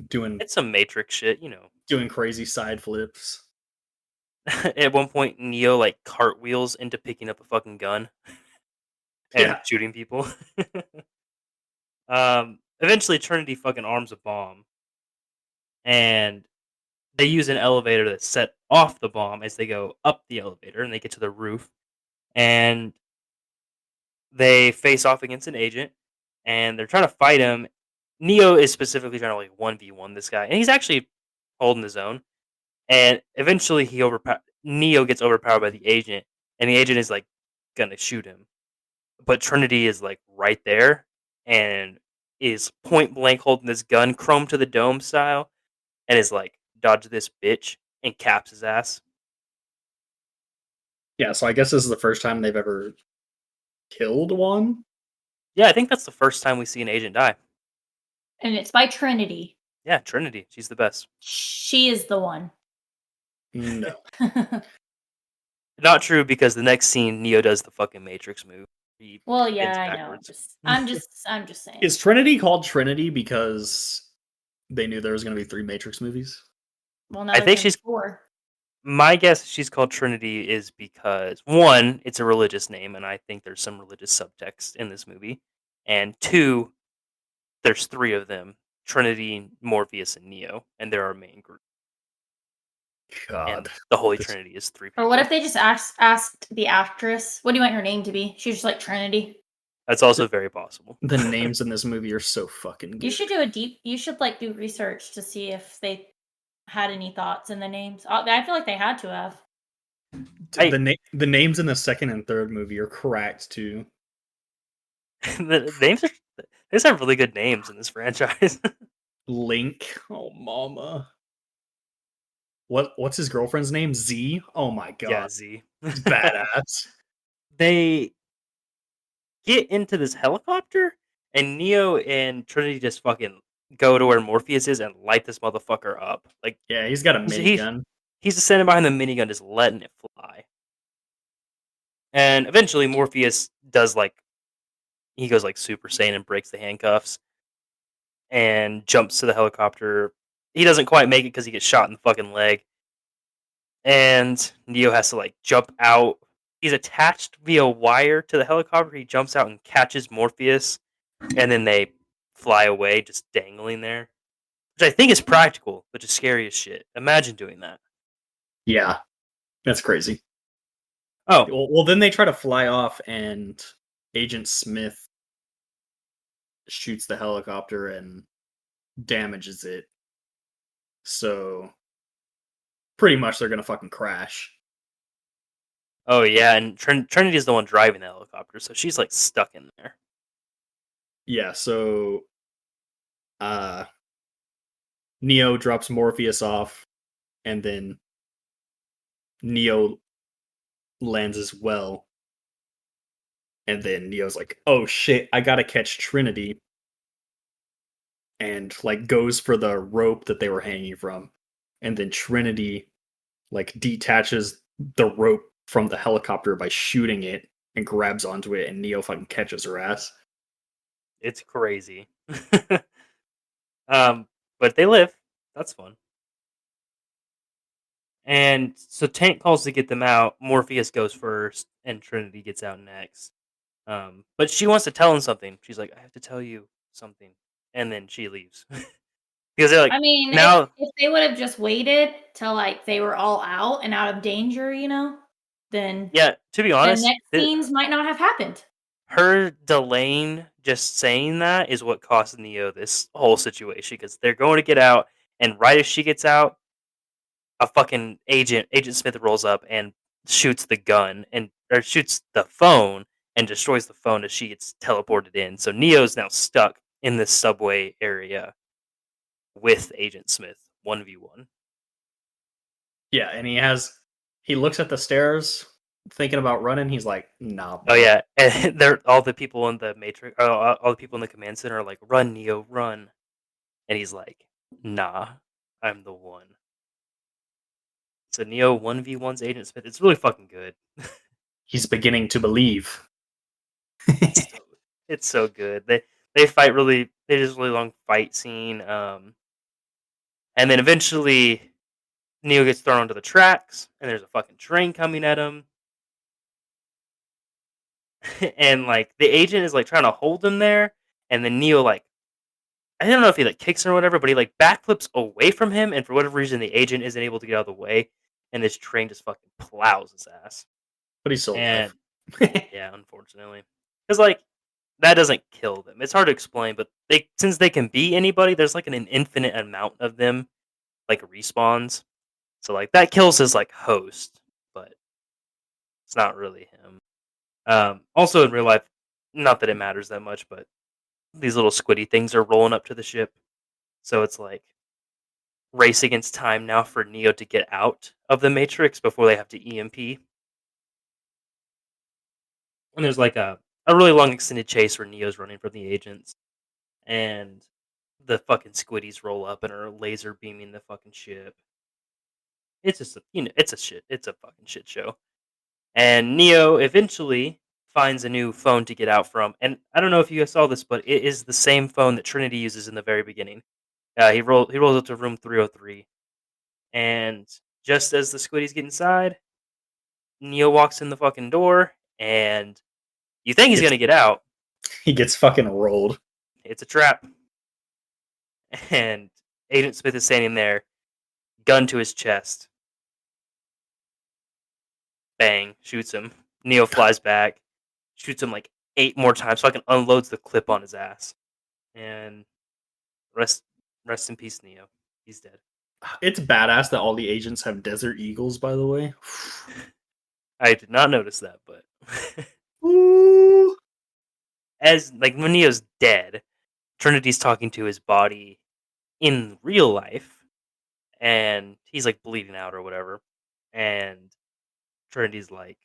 doing It's some Matrix shit, you know. crazy side flips. At one point, Neo like cartwheels into picking up a fucking gun and Yeah. shooting people. Eventually, Trinity fucking arms a bomb, and they use an elevator to set off the bomb as they go up the elevator, and they get to the roof, and they face off against an agent, and they're trying to fight him. Neo is specifically trying to like 1v1 this guy, and he's actually holding his own. And eventually, Neo gets overpowered by the agent, and the agent is like gonna shoot him, but Trinity is like right there and is point blank holding this gun, chrome to the dome style, and is like, "Dodge this bitch," and caps his ass. Yeah, so I guess this is the first time they've ever killed one? Yeah, I think that's the first time we see an agent die. And it's by Trinity. Yeah, Trinity, she's the best. She is the one. No. Not true because the next scene, Neo does the fucking Matrix move. He Well, yeah, spins I know. backwards. I'm just saying. Is Trinity called Trinity because they knew there was going to be 3 Matrix movies? Well, no, I think she's 4. My guess she's called Trinity is because one, it's a religious name, and I think there's some religious subtext in this movie. And two, there's 3 of them: Trinity, Morpheus, and Neo, and they're our main group. God. And the Holy This- Trinity is 3 people. Or what if they just asked the actress, "What do you want her name to be?" She was just like Trinity. That's also very possible. The names in this movie are so fucking good. You should like do research to see if they had any thoughts in the names. I feel like they had to have. The names in the second and third movie are cracked too. The names are they just have really good names in this franchise. Link, oh mama. What's his girlfriend's name? Z? Oh my god. Yeah, Z. He's badass. They get into this helicopter, and Neo and Trinity just fucking go to where Morpheus is and light this motherfucker up. Like, Yeah, he's got a minigun. he's just standing behind the minigun, just letting it fly. And eventually, Morpheus does he goes like Super Saiyan and breaks the handcuffs and jumps to the helicopter. He doesn't quite make it because he gets shot in the fucking leg. And Neo has to like jump out. He's attached via wire to the helicopter. He jumps out and catches Morpheus, and then they fly away, just dangling there. Which I think is practical, but just scary as shit. Imagine doing that. Yeah. That's crazy. Oh, Well, then they try to fly off, and Agent Smith shoots the helicopter and damages it. So pretty much they're gonna fucking crash. oh yeah, and Trinity's the one driving the helicopter, so she's like stuck in there. Yeah, so uh Neo drops Morpheus off, and then Neo lands as well. And then Neo's like, "Oh shit, I gotta catch Trinity," and like goes for the rope that they were hanging from. And then Trinity like detaches the rope from the helicopter by shooting it and grabs onto it, and Neo fucking catches her ass. It's crazy. um, but they live. That's fun. And so Tank calls to get them out. Morpheus goes first, and Trinity gets out next. But she wants to tell him something. She's like, "I have to tell you something," and then she leaves because they're like, I mean, now, if they would have just waited till like they were all out and out of danger, then yeah. To be the honest, next scenes might not have happened. her delaying just saying that is what cost Neo this whole situation because they're going to get out, and right as she gets out, a fucking Agent Smith rolls up and shoots the gun and or shoots the phone and destroys the phone as she gets teleported in. So Neo's now stuck in this subway area with Agent Smith, 1v1. Yeah, and he looks at the stairs, thinking about running. He's like, "Nah, Oh bro." yeah, and they're all the people in the Matrix, all the people in the command center are like, "Run, Neo, run!" And he's like, "Nah, I'm the one." So Neo 1v1's Agent Smith. It's really fucking good. He's beginning to believe. It's so, it's so good. They fight really. They just really long fight scene. And then eventually Neo gets thrown onto the tracks, and there's a fucking train coming at him. And like the agent is like trying to hold him there, and then Neo like I don't know if he like kicks him or whatever, but he like backflips away from him, and for whatever reason the agent isn't able to get out of the way, and this train just fucking plows his ass. But he's still And alive. yeah, unfortunately, because like that doesn't kill them. It's hard to explain, but since they can be anybody, there's like an infinite amount of them, like respawns. So like that kills his like host, but it's not really him. Also in real life, not that it matters that much, but these little squiddy things are rolling up to the ship, so it's like race against time now for Neo to get out of the Matrix before they have to EMP. And there's like a really long extended chase where Neo's running from the agents, and the fucking squiddies roll up and are laser beaming the fucking ship. It's just it's a fucking shit show. And Neo eventually finds a new phone to get out from. And I don't know if you guys saw this, but it is the same phone that Trinity uses in the very beginning. He rolls up to room 303, and just as the Squiddies get inside, Neo walks in the fucking door, and you think he's Gets- gonna get out. he gets fucking rolled. It's a trap, and Agent Smith is standing there, gun to his chest. Bang, shoots him. Neo flies back, shoots him like 8 more times, fucking unloads the clip on his ass. And rest rest in peace, Neo. He's dead. It's badass that all the agents have Desert Eagles, by the way. I did not notice that, but Ooh. as like when Neo's dead, Trinity's talking to his body in real life, and he's like bleeding out or whatever. And Trinity's like,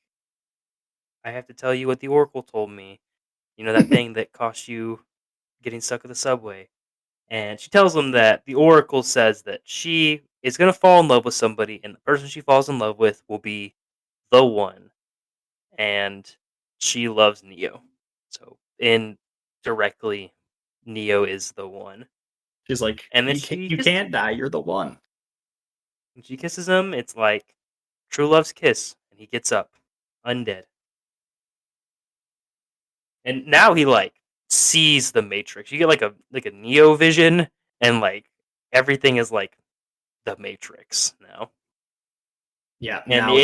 I have to tell you what the Oracle told me. You know that thing that cost you getting stuck at the subway. And she tells him that the Oracle says that she is going to fall in love with somebody, and the person she falls in love with will be the one. And she loves Neo. So, indirectly, Neo is the one. She's like, And then you can't die. You're the one. when she kisses him, it's like true love's kiss, and he gets up, undead. And now he like sees the Matrix. You get like a Neo vision, and like everything is like the Matrix now. Yeah. And now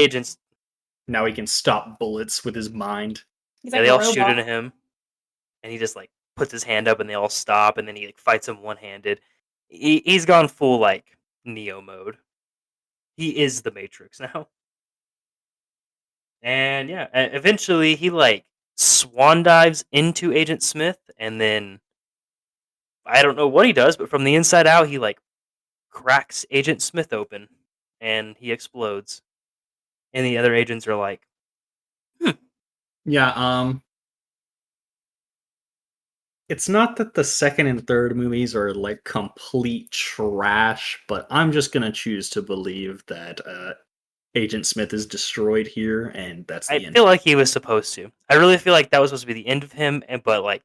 Now he can stop bullets with his mind. He's Yeah, like they a all shoot robot. into him, and he just like puts his hand up, and they all stop, and then he like fights them one handed. He's gone full like Neo mode. He is the Matrix now, and yeah, eventually he like swan dives into Agent Smith, and then I don't know what he does, but from the inside out, he like cracks Agent Smith open, and he explodes. And the other agents are like, "Hmm, Yeah, it's not that the second and third movies are like complete trash, but I'm just gonna choose to believe that Agent Smith is destroyed here, and that's I the end. feel like he was supposed to. I really feel like that was supposed to be the end of him, and but like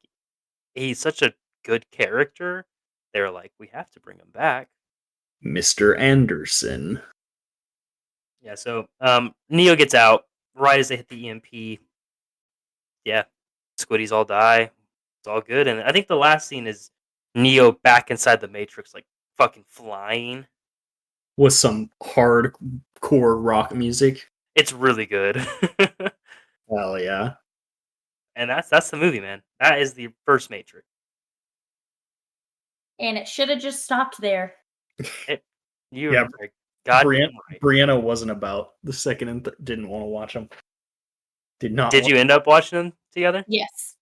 he's such a good character. They're like, we have to bring him back. Mr. Anderson. Yeah, so Neo gets out right as they hit the EMP. Yeah, Squiddies all die. It's all good, and I think the last scene is Neo back inside the Matrix, like fucking flying. With some hardcore rock music. It's really good, Hell yeah. and that's the movie, man. That is the first Matrix. And it should have just stopped there. It, you're Yeah, goddamn right. Brianna wasn't about the second and didn't want to watch them. Did not. Did you end up watching them together? Yes.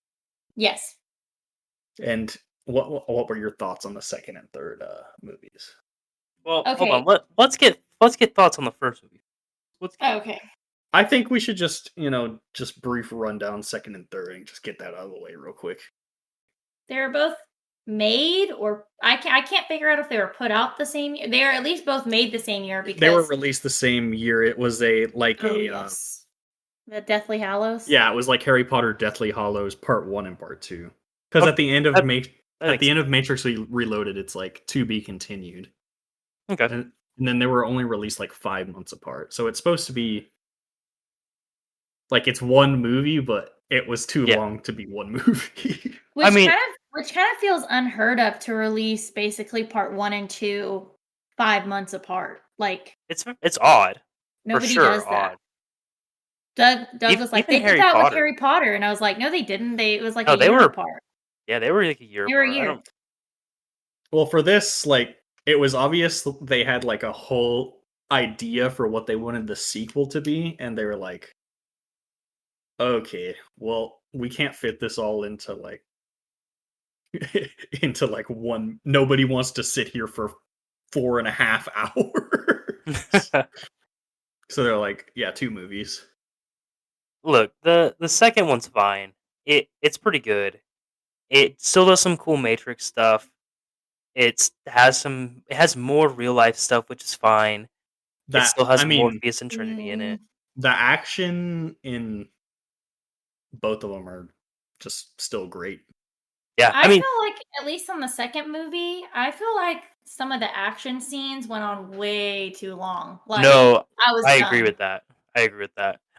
Yes. And what were your thoughts on the second and third movies? Well, hold Okay. on. Let's get thoughts on the first movie. Okay. I think we should just just brief rundown second and third and just get that out of the way real quick. They were both made, or I can't figure out if they were put out the same year. They are at least both made the same year because They were released the same year. It was Oh, yes. The Deathly Hallows. yeah, it was like Harry Potter Deathly Hallows Part 1 and Part 2. Because Oh, at the end of that Matrix Reloaded, it's like to be continued. Okay. And then they were only released like 5 months apart. So it's supposed to be like it's one movie, but it was too Yeah. long to be one movie. Which I mean- which kind of feels unheard of to release basically part 1 and 2 5 months apart. Like It's odd. nobody for sure, does that. odd. Doug was like, even they Harry did that with Potter. Harry Potter, and I was like, no, they didn't. It was like No, a they year were- apart. Yeah, they were like a year They were a apart. I year. don't- Well, for this, like, it was obvious they had like a whole idea for what they wanted the sequel to be, and they were like, okay, well, we can't fit this all into like into like one. Nobody wants to sit here for 4.5 hours. So they're like, yeah, 2 movies. Look, the second one's fine. It's pretty good. It still does some cool Matrix stuff. It has more real life stuff, which is fine. It still has Morpheus and Trinity in it. The action in both of them are just still great. Yeah, I I mean, feel like, at least on the second movie, I feel like some of the action scenes went on way too long. Like, no, I agree with that.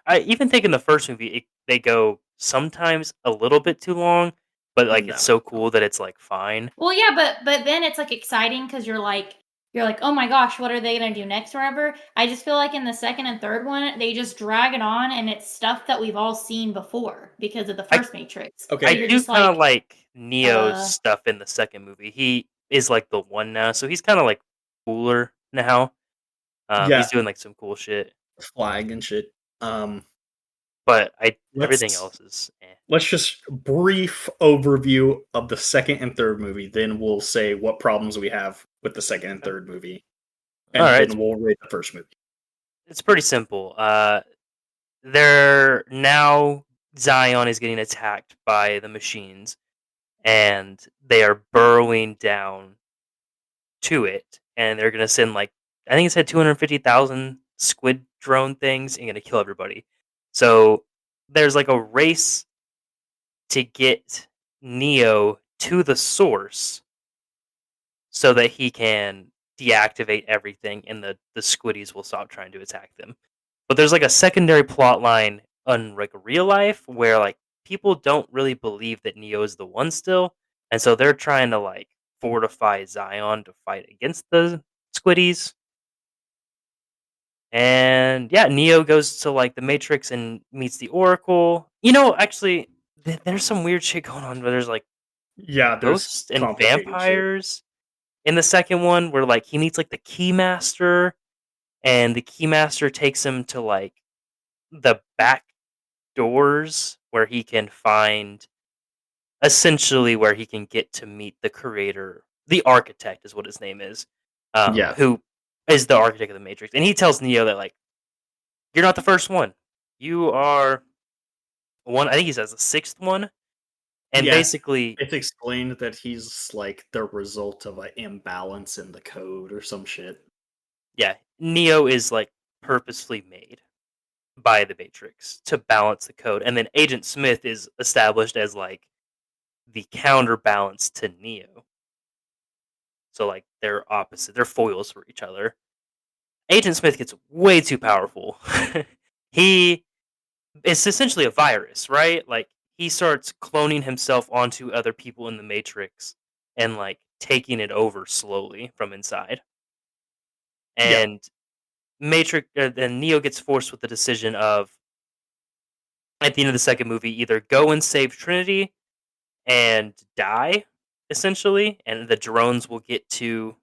I even think in the first movie they go sometimes a little bit too long, but like it's No. so cool that it's like fine. Well, yeah, but then it's like exciting because you're like, oh my gosh, what are they gonna do next or whatever? I just feel like in the second and third one, they just drag it on, and it's stuff that we've all seen before because of the first Matrix. Okay. So I you're do just kind of like Neo's uh, stuff in the second movie. He is like the one now, so he's kind of like cooler now. Yeah. He's doing like some cool shit, Flag and shit. but everything Let's- else is. Let's just brief overview of the second and third movie. Then we'll say what problems we have with the second and third movie, and All right. then we'll rate the first movie. It's pretty simple. They're now Zion is getting attacked by the machines, and they are burrowing down to it, and they're gonna send like I think it said 250,000 squid drone things and gonna kill everybody. So there's like a race to get Neo to the source so that he can deactivate everything and the squiddies will stop trying to attack them. But there's like a secondary plot line on like real life where like people don't really believe that Neo is the one still, and so they're trying to like fortify Zion to fight against the squiddies. And yeah, Neo goes to like the Matrix and meets the Oracle. Actually, there's some weird shit going on where there's like Yeah, there's ghosts and complicated shit. vampires in the second one, where like he meets like the Keymaster, and the Keymaster takes him to like the back doors where he can find essentially where he can get to meet the creator, the architect is what his name is, Yeah. who is the architect of the Matrix, and he tells Neo that like you're not the first one, you are one. I think he says the sixth one, and Yeah. basically, It's explained that he's like the result of an imbalance in the code or some shit. yeah, Neo is like purposefully made by the Matrix to balance the code, and then Agent Smith is established as like the counterbalance to Neo. So like they're opposite, they're foils for each other. Agent Smith gets way too powerful. He is essentially a virus, right? Like he starts cloning himself onto other people in the Matrix and like taking it over slowly from inside. Yeah. And then Neo gets forced with the decision of at the end of the second movie either go and save Trinity and die essentially, and the drones will get to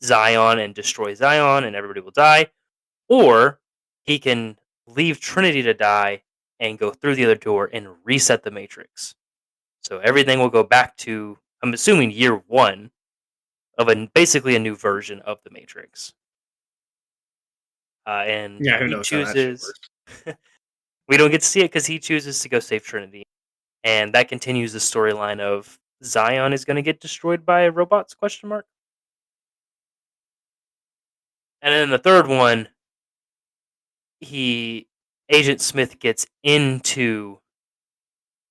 Zion and destroy Zion and everybody will die, or he can leave Trinity to die and go through the other door and reset the Matrix. So everything will go back to, I'm assuming, year one of basically a new version of the Matrix. And Yeah, who he knows how that shit chooses. works. We don't get to see it because he chooses to go save Trinity, and that continues the storyline of Zion is going to get destroyed by robots? Question mark. And then the third one, he Agent Smith gets into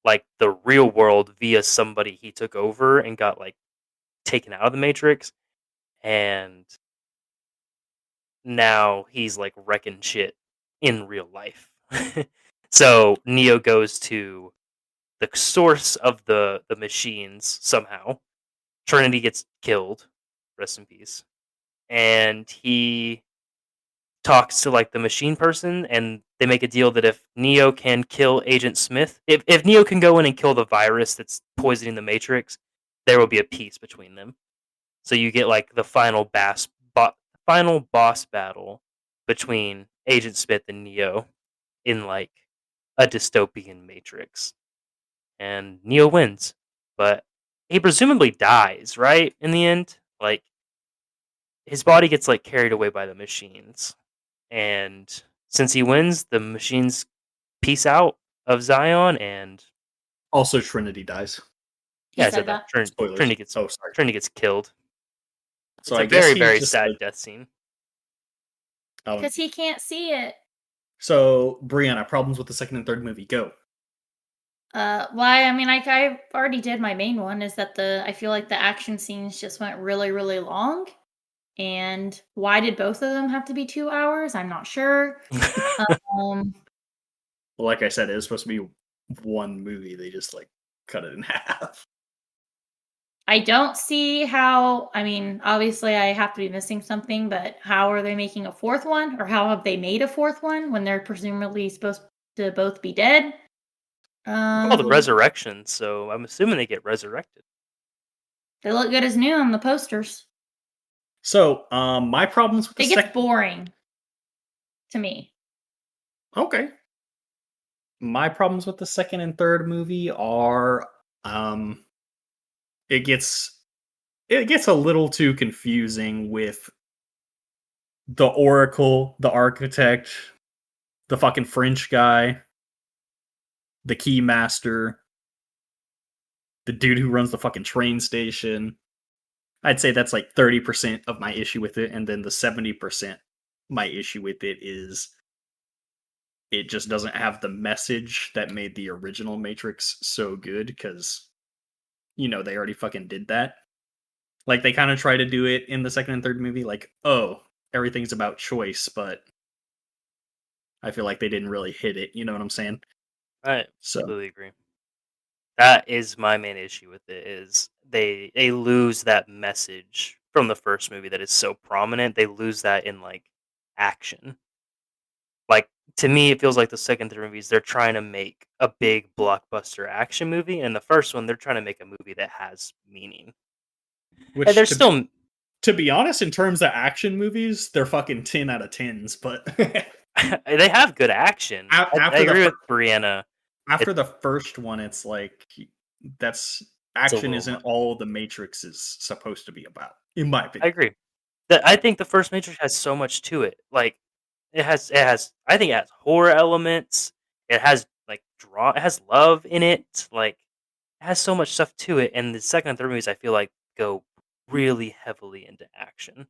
like the real world via somebody he took over and got like taken out of the Matrix, and now he's like wrecking shit in real life. So Neo goes to the source of the machines somehow. Trinity gets killed, rest in peace, and he talks to like the machine person, and they make a deal that if Neo can kill Agent Smith, if Neo can go in and kill the virus that's poisoning the Matrix, there will be a peace between them. So you get like the final boss battle between Agent Smith and Neo in like a dystopian Matrix, and Neo wins, but he presumably dies, right? In the end, like his body gets like carried away by the machines, and since he wins, the machines peace out of Zion, and Also, Trinity dies. He yeah, I said said that. that Spoilers. Oh, sorry. Trinity gets killed. So It's a I guess very he's very just sad like, death scene. um, because he can't see it. so Brianna, problems with the second and third movie. Go. Why? I mean, like I already did my main one. Is that I feel like the action scenes just went really, really long. And why did both of them have to be 2 hours? I'm not sure. Um, Well, like I said, it was supposed to be one movie. They just like cut it in half. I don't see how. I mean, obviously, I have to be missing something, but how are they making a fourth one, or how have they made a fourth one when they're presumably supposed to both be dead? Called the Um, resurrection, so I'm assuming they get resurrected. they look good as new on the posters. So, my problems with the It gets second. boring to me. Okay. My problems with the second and third movie are, um, it gets it gets a little too confusing with the Oracle, the architect, the fucking French guy, the Keymaster, the dude who runs the fucking train station. I'd say that's like 30% of my issue with it, and then the 70% my issue with it is it just doesn't have the message that made the original Matrix so good because they already fucking did that. Like they kind of try to do it in the second and third movie, like, oh, everything's about choice, but I feel like they didn't really hit it. You know what I'm saying? I So completely agree. That is my main issue with it is they lose that message from the first movie that is so prominent. They lose that in like action. to me, it feels like the second three movies, they're trying to make a big blockbuster action movie, and the first one, they're trying to make a movie that has meaning. And Which they're still to be honest, in terms of action movies, they're fucking 10 out of 10s, but they have good action. I after agree the with Brianna. after the first one, it's like that's It's a action little isn't much. all the Matrix is supposed to be about, in my I opinion. agree. I think the first Matrix has so much to it. Like it has I think it has horror elements. It has like it has love in it. Like it has so much stuff to it. And the second and third movies I feel like go really heavily into action.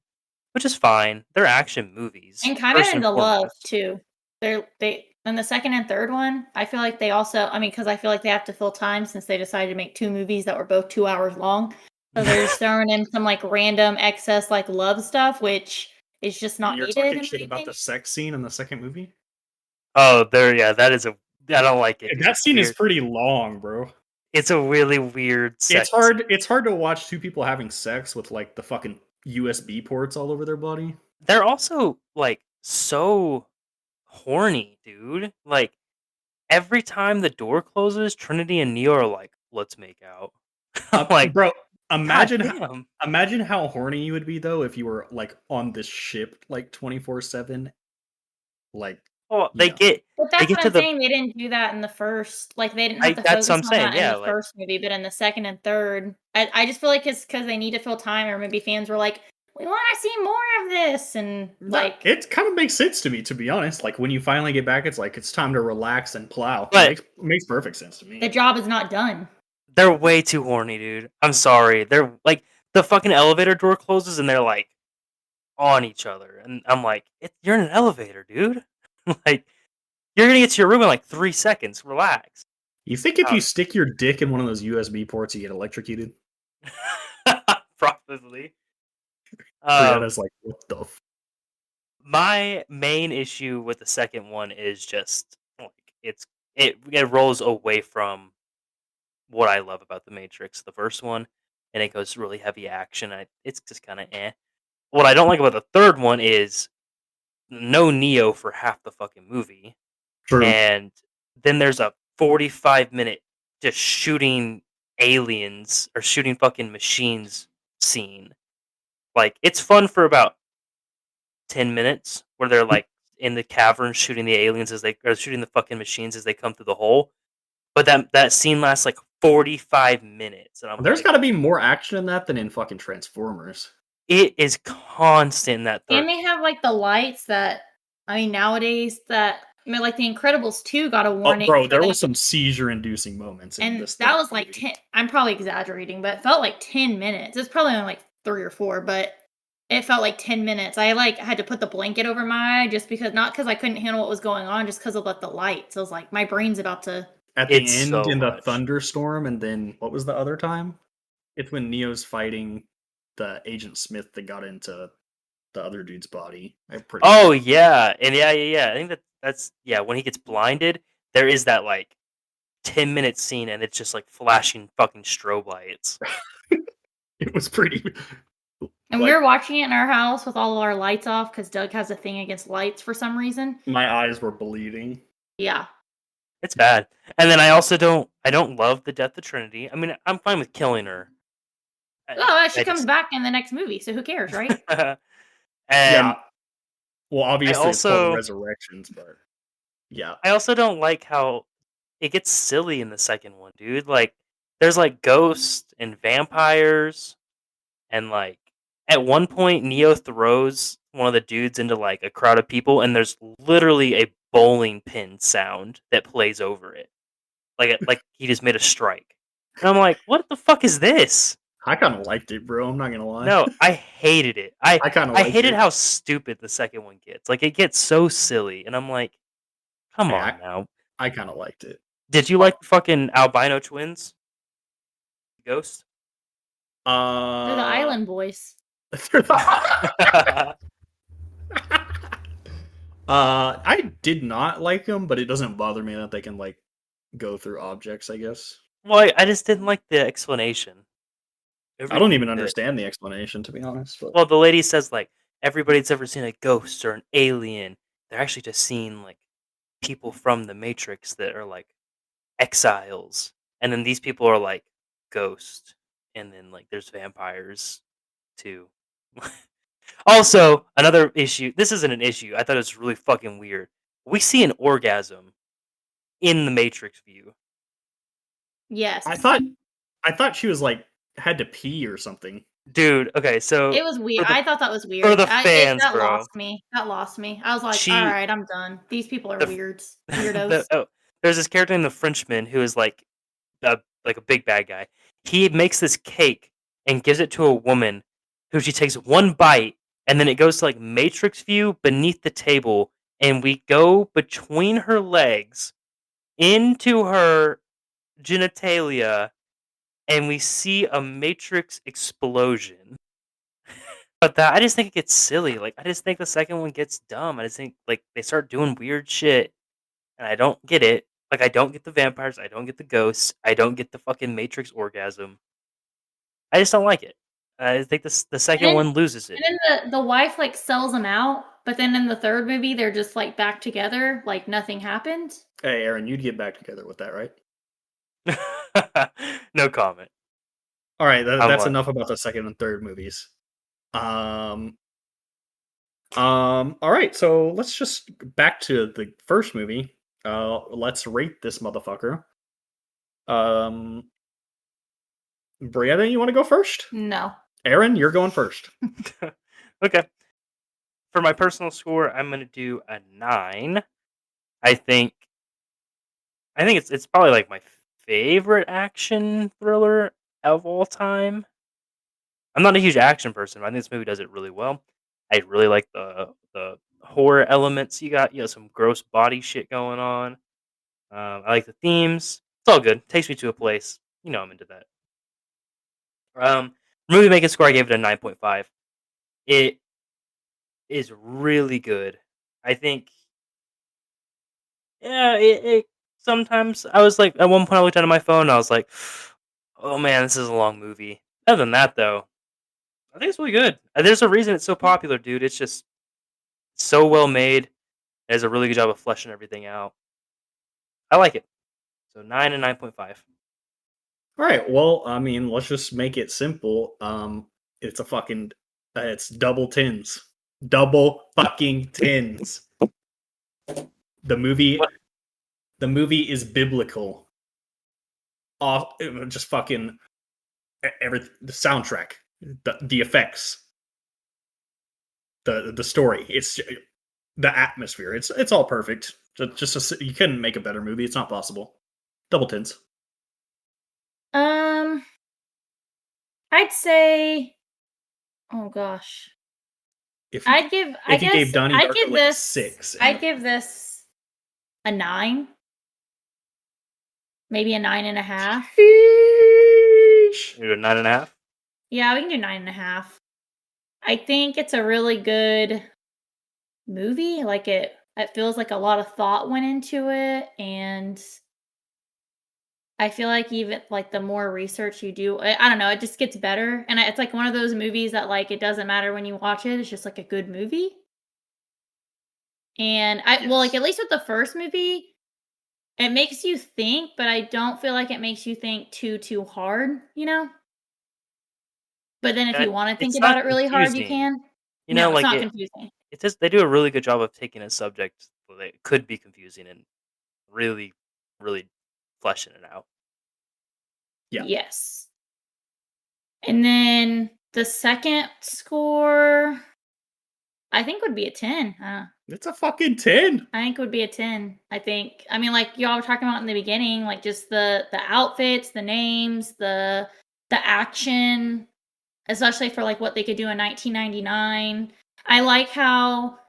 Which is fine. They're action movies, And kind of first and into love foremost. too. They in the second and third one, I feel like they also, I mean, because I feel like they have to fill time since they decided to make two movies that were both 2 hours long. So they're just throwing in some like random excess like love stuff, which is just not You're needed talking in shit my about opinion. the sex scene in the second movie? Oh, that is a I don't like it, dude. That It's scene is weird. pretty long, bro. It's a really weird It's sex scene. hard it's hard to watch two people having sex with like the fucking USB ports all over their body. They're also, like, so horny, dude. Like, every time the door closes, Trinity and Neo are like, "Let's make out." I'm like, Bro, "God imagine damn." imagine how horny you would be though if you were like on this ship like 24/7, like, Well, you know. But they that's get what to I'm the saying. They didn't do that in the first. Like they didn't have to that's what focus I'm on saying, that in yeah, the like first movie, but in the second and third, I just feel like it's because they need to fill time, or maybe fans were like, "We want to see more of this," and That like it kind of makes sense to me, to be honest. Like when you finally get back, it's like it's time to relax and plow. but Makes perfect sense to the me. job is not done. they're way too horny, dude. I'm sorry. They're like the fucking elevator door closes and they're like on each other, and I'm like, "You're in an elevator, dude. Like you're gonna get to your room in like 3 seconds. Relax." You think if Uh, you stick your dick in one of those USB ports, you get electrocuted? Probably. Brianna's like, what the? My main issue with the second one is just like it rolls away from what I love about the Matrix, the first one, and it goes really heavy action. It's just kind of eh. What I don't like about the third one is no Neo for half the fucking movie, True. and then there's a 45-minute just shooting aliens or shooting fucking machines scene. Like it's fun for about 10 minutes where they're like in the cavern shooting the aliens as they or shooting the fucking machines as they come through the hole. But that scene lasts like 45 minutes, and I'm There's like, got to be more action in that than in fucking Transformers. it is constant in that And third. they have like the lights that, I mean, nowadays that, I mean, like The Incredibles 2 got a Oh, warning bro, for there them, was some seizure-inducing moments in and this that third was like movie. 10. I'm probably exaggerating, but it felt like 10 minutes. It's probably only like 3 or 4, but it felt like 10 minutes. I like had to put the blanket over my eye just because, not because I couldn't handle what was going on, just because of like the lights. I was like, my brain's about to. At the It's end so in the much. thunderstorm, and then what was the other time? It's when Neo's fighting the Agent Smith that got into the other dude's body. I'm pretty Oh sure. yeah, and yeah. I think that's yeah. When he gets blinded, there is that like 10-minute scene, and it's just like flashing fucking strobe lights. It was pretty. And we Like were watching it in our house with all of our lights off because Doug has a thing against lights for some reason. my eyes were bleeding. Yeah. It's bad. And then I don't love the death of Trinity. I mean, I'm fine with killing her. Oh, she I comes just back in the next movie, so who cares, right? and Yeah. Well, I obviously it's called also Resurrections, but yeah. I also don't like how it gets silly in the second one, dude. Like there's like ghosts and vampires and like at one point Neo throws one of the dudes into like a crowd of people and there's literally a bowling pin sound that plays over it. Like he just made a strike. And I'm like, "What the fuck is this?" I kind of liked it, bro. I'm not gonna lie. No, I hated it. I I kind of I liked hated it. how stupid the second one gets. Like it gets so silly and I'm like, "Come Hey, on now." I kind of liked it. Did you like the fucking albino twins? Ghost? They're the Uh, Island Boys. I did not like them, but it doesn't bother me that they can like go through objects. I guess Well, I just didn't like the explanation. I don't Everything even that understand the explanation, to be honest. But well, the lady says like everybody's ever seen a ghost or an alien. They're actually just seeing like people from the Matrix that are like exiles, and then these people are like ghosts, and then like there's vampires too. Also, another issue. This isn't an issue. I thought it was really fucking weird. We see an orgasm in the Matrix view. Yes. I thought she was like had to pee or something. Dude, okay, so It was weird. for the I thought that was weird. for the fans, That bro. lost me. That lost me. I was like, She all right, I'm done. These people are the weirds. Weirdos. there's this character named the Frenchman who is like a big bad guy. He makes this cake and gives it to a woman who she takes one bite, and then it goes to like Matrix view beneath the table, and we go between her legs into her genitalia, and we see a Matrix explosion. But I just think it gets silly. Like I just think the second one gets dumb. I just think like they start doing weird shit, and I don't get it. Like I don't get the vampires. I don't get the ghosts. I don't get the fucking Matrix orgasm. I just don't like it. I think the second then- one loses it. And then the wife like sells them out, but then in the third movie they're just like back together, like nothing happened. Hey, Aaron, you'd get back together with that, right? No comment. All right, that's what? enough about the second and third movies. All right, so let's just back to the first movie. Let's rate this motherfucker. Brianna, you want to go first? No. Aaron, you're going first. Okay. For my personal score, I'm gonna do a 9. I think it's probably like my favorite action thriller of all time. I'm not a huge action person, but I think this movie does it really well. I really like the horror elements you got. You know, some gross body shit going on. I like the themes. It's all good. Takes me to a place. You know, I'm into that. Movie making score, I gave it a 9.5. It is really good. I think, yeah, it sometimes I was like, at one point I looked down at my phone and I was like, oh man, this is a long movie. Other than that, though, I think it's really good. There's a reason it's so popular, dude. It's just so well made. It does a really good job of fleshing everything out. I like it. So 9 and 9.5. All right, well, I mean, let's just make it simple. It's a fucking, it's double tens, double fucking tens. The movie is biblical. Just fucking everything. The soundtrack, the effects, the story. It's the atmosphere. It's all perfect. You couldn't make a better movie. It's not possible. Double tens. I'd say, oh gosh, If you gave Donnie I'd Darko give like a this 6, I'd give this a 9, maybe a 9.5. You're a 9.5. Yeah, we can do 9.5. I think it's a really good movie. Like it feels like a lot of thought went into it, and I feel like even like the more research you do, I don't know, it just gets better. And it's like one of those movies that like it doesn't matter when you watch it; it's just like a good movie. And well, like at least with the first movie, it makes you think, but I don't feel like it makes you think too hard, you know. But then if you want to think about it really hard, you can. You know, No, it's like not confusing. it's just they do a really good job of taking a subject that could be confusing and really, really fleshing it out. Yeah. Yes. And then the second score, I think would be a 10. It's a fucking 10. I think it would be a 10. I mean, like y'all were talking about in the beginning, like just the outfits, the names, the action, especially for like what they could do in 1999. I like how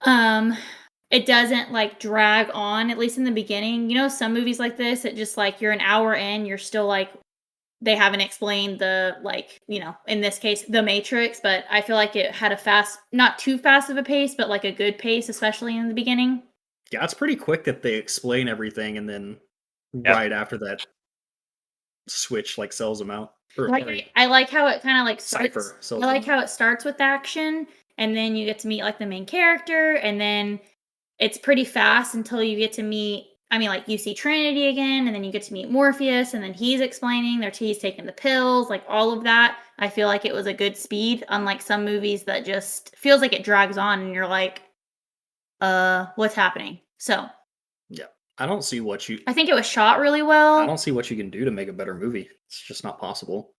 it doesn't like drag on, at least in the beginning. You know, some movies like this, it just like you're an hour in, you're still like they haven't explained the like, you know, in this case, the Matrix, but I feel like it had not too fast of a pace, but like a good pace, especially in the beginning. Yeah, it's pretty quick that they explain everything and then right after that switch like sells them out. I like how it kind of like Cypher. I like how it starts with action and then you get to meet like the main character and then it's pretty fast until you get to meet. I mean, like you see Trinity again, and then you get to meet Morpheus, and then he's explaining he's taking the pills, like all of that. I feel like it was a good speed, unlike some movies that just feels like it drags on, and you're like, what's happening? So, yeah, I don't see what you. I think it was shot really well. I don't see what you can do to make a better movie. It's just not possible.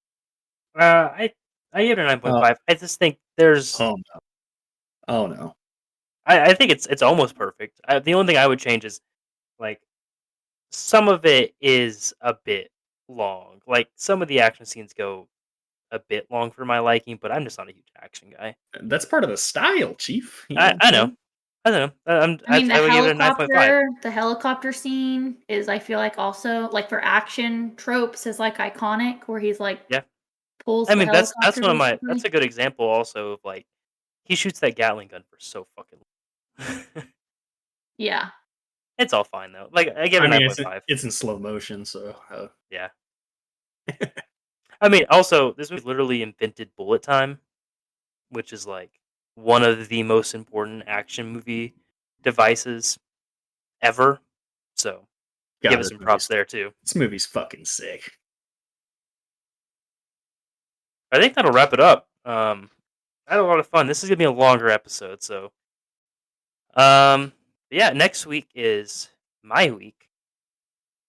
I give it a 9.5. I just think there's. Oh no! Oh no! I think it's almost perfect. The only thing I would change is like some of it is a bit long. Like some of the action scenes go a bit long for my liking, but I'm just not a huge action guy. That's part of the style, Chief. You know I, what I I'm know. saying? I don't know. I mean, I would give it a 9.5. the helicopter scene is, I feel like, also like for action tropes is like iconic, where he's like Yeah. pulls I the mean that's helicopter. one of my Basically. that's a good example also of like he shoots that Gatling gun for so fucking long. Yeah. It's all fine though. Like I give it I a mean, 9.5. it's in slow motion, so Yeah. I mean, also this was literally invented bullet time, which is like one of the most important action movie devices ever. So God, give it some props there too. This movie's fucking sick. I think that'll wrap it up. I had a lot of fun. This is gonna be a longer episode, so yeah. Next week is my week,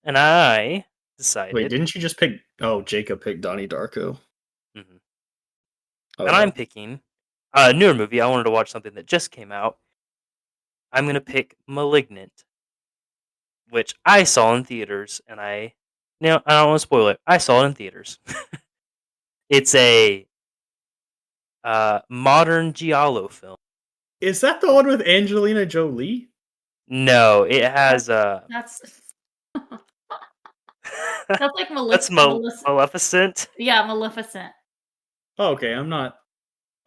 and I decided. Wait, didn't you just pick? Oh, Jacob picked Donnie Darko. Mhm. Oh, And I'm picking a newer movie. I wanted to watch something that just came out. I'm gonna pick *Malignant*, which I saw in theaters, and I don't want to spoil it. I saw it in theaters. It's a modern giallo film. is that the one with Angelina Jolie? No, it has That's that's like that's Maleficent. Yeah, Maleficent. Oh, okay, I'm not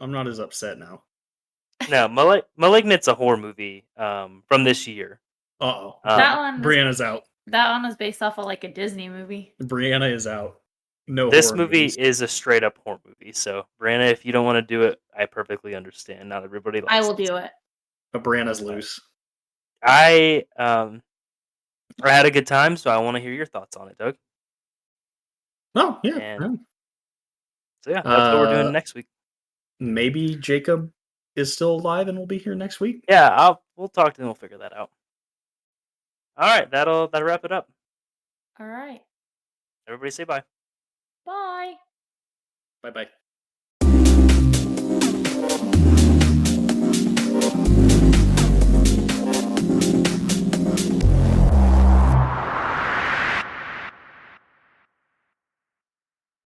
as upset now. No, *Malignant's* a horror movie from this year. Uh-oh. That one. Brianna's out. That one was based off of like a Disney movie. Brianna is out. No This horror movie movies. is a straight up horror movie. So, Brianna, if you don't want to do it, I perfectly understand. Not everybody likes I will it. do it. But Brianna's loose. I had a good time, so I want to hear your thoughts on it, Doug. Oh, yeah. And so yeah, that's what we're doing next week. Maybe Jacob is still alive and will be here next week. Yeah, we'll talk to him. We'll figure that out. All right, that'll wrap it up. All right. Everybody say bye. Bye. Bye-bye.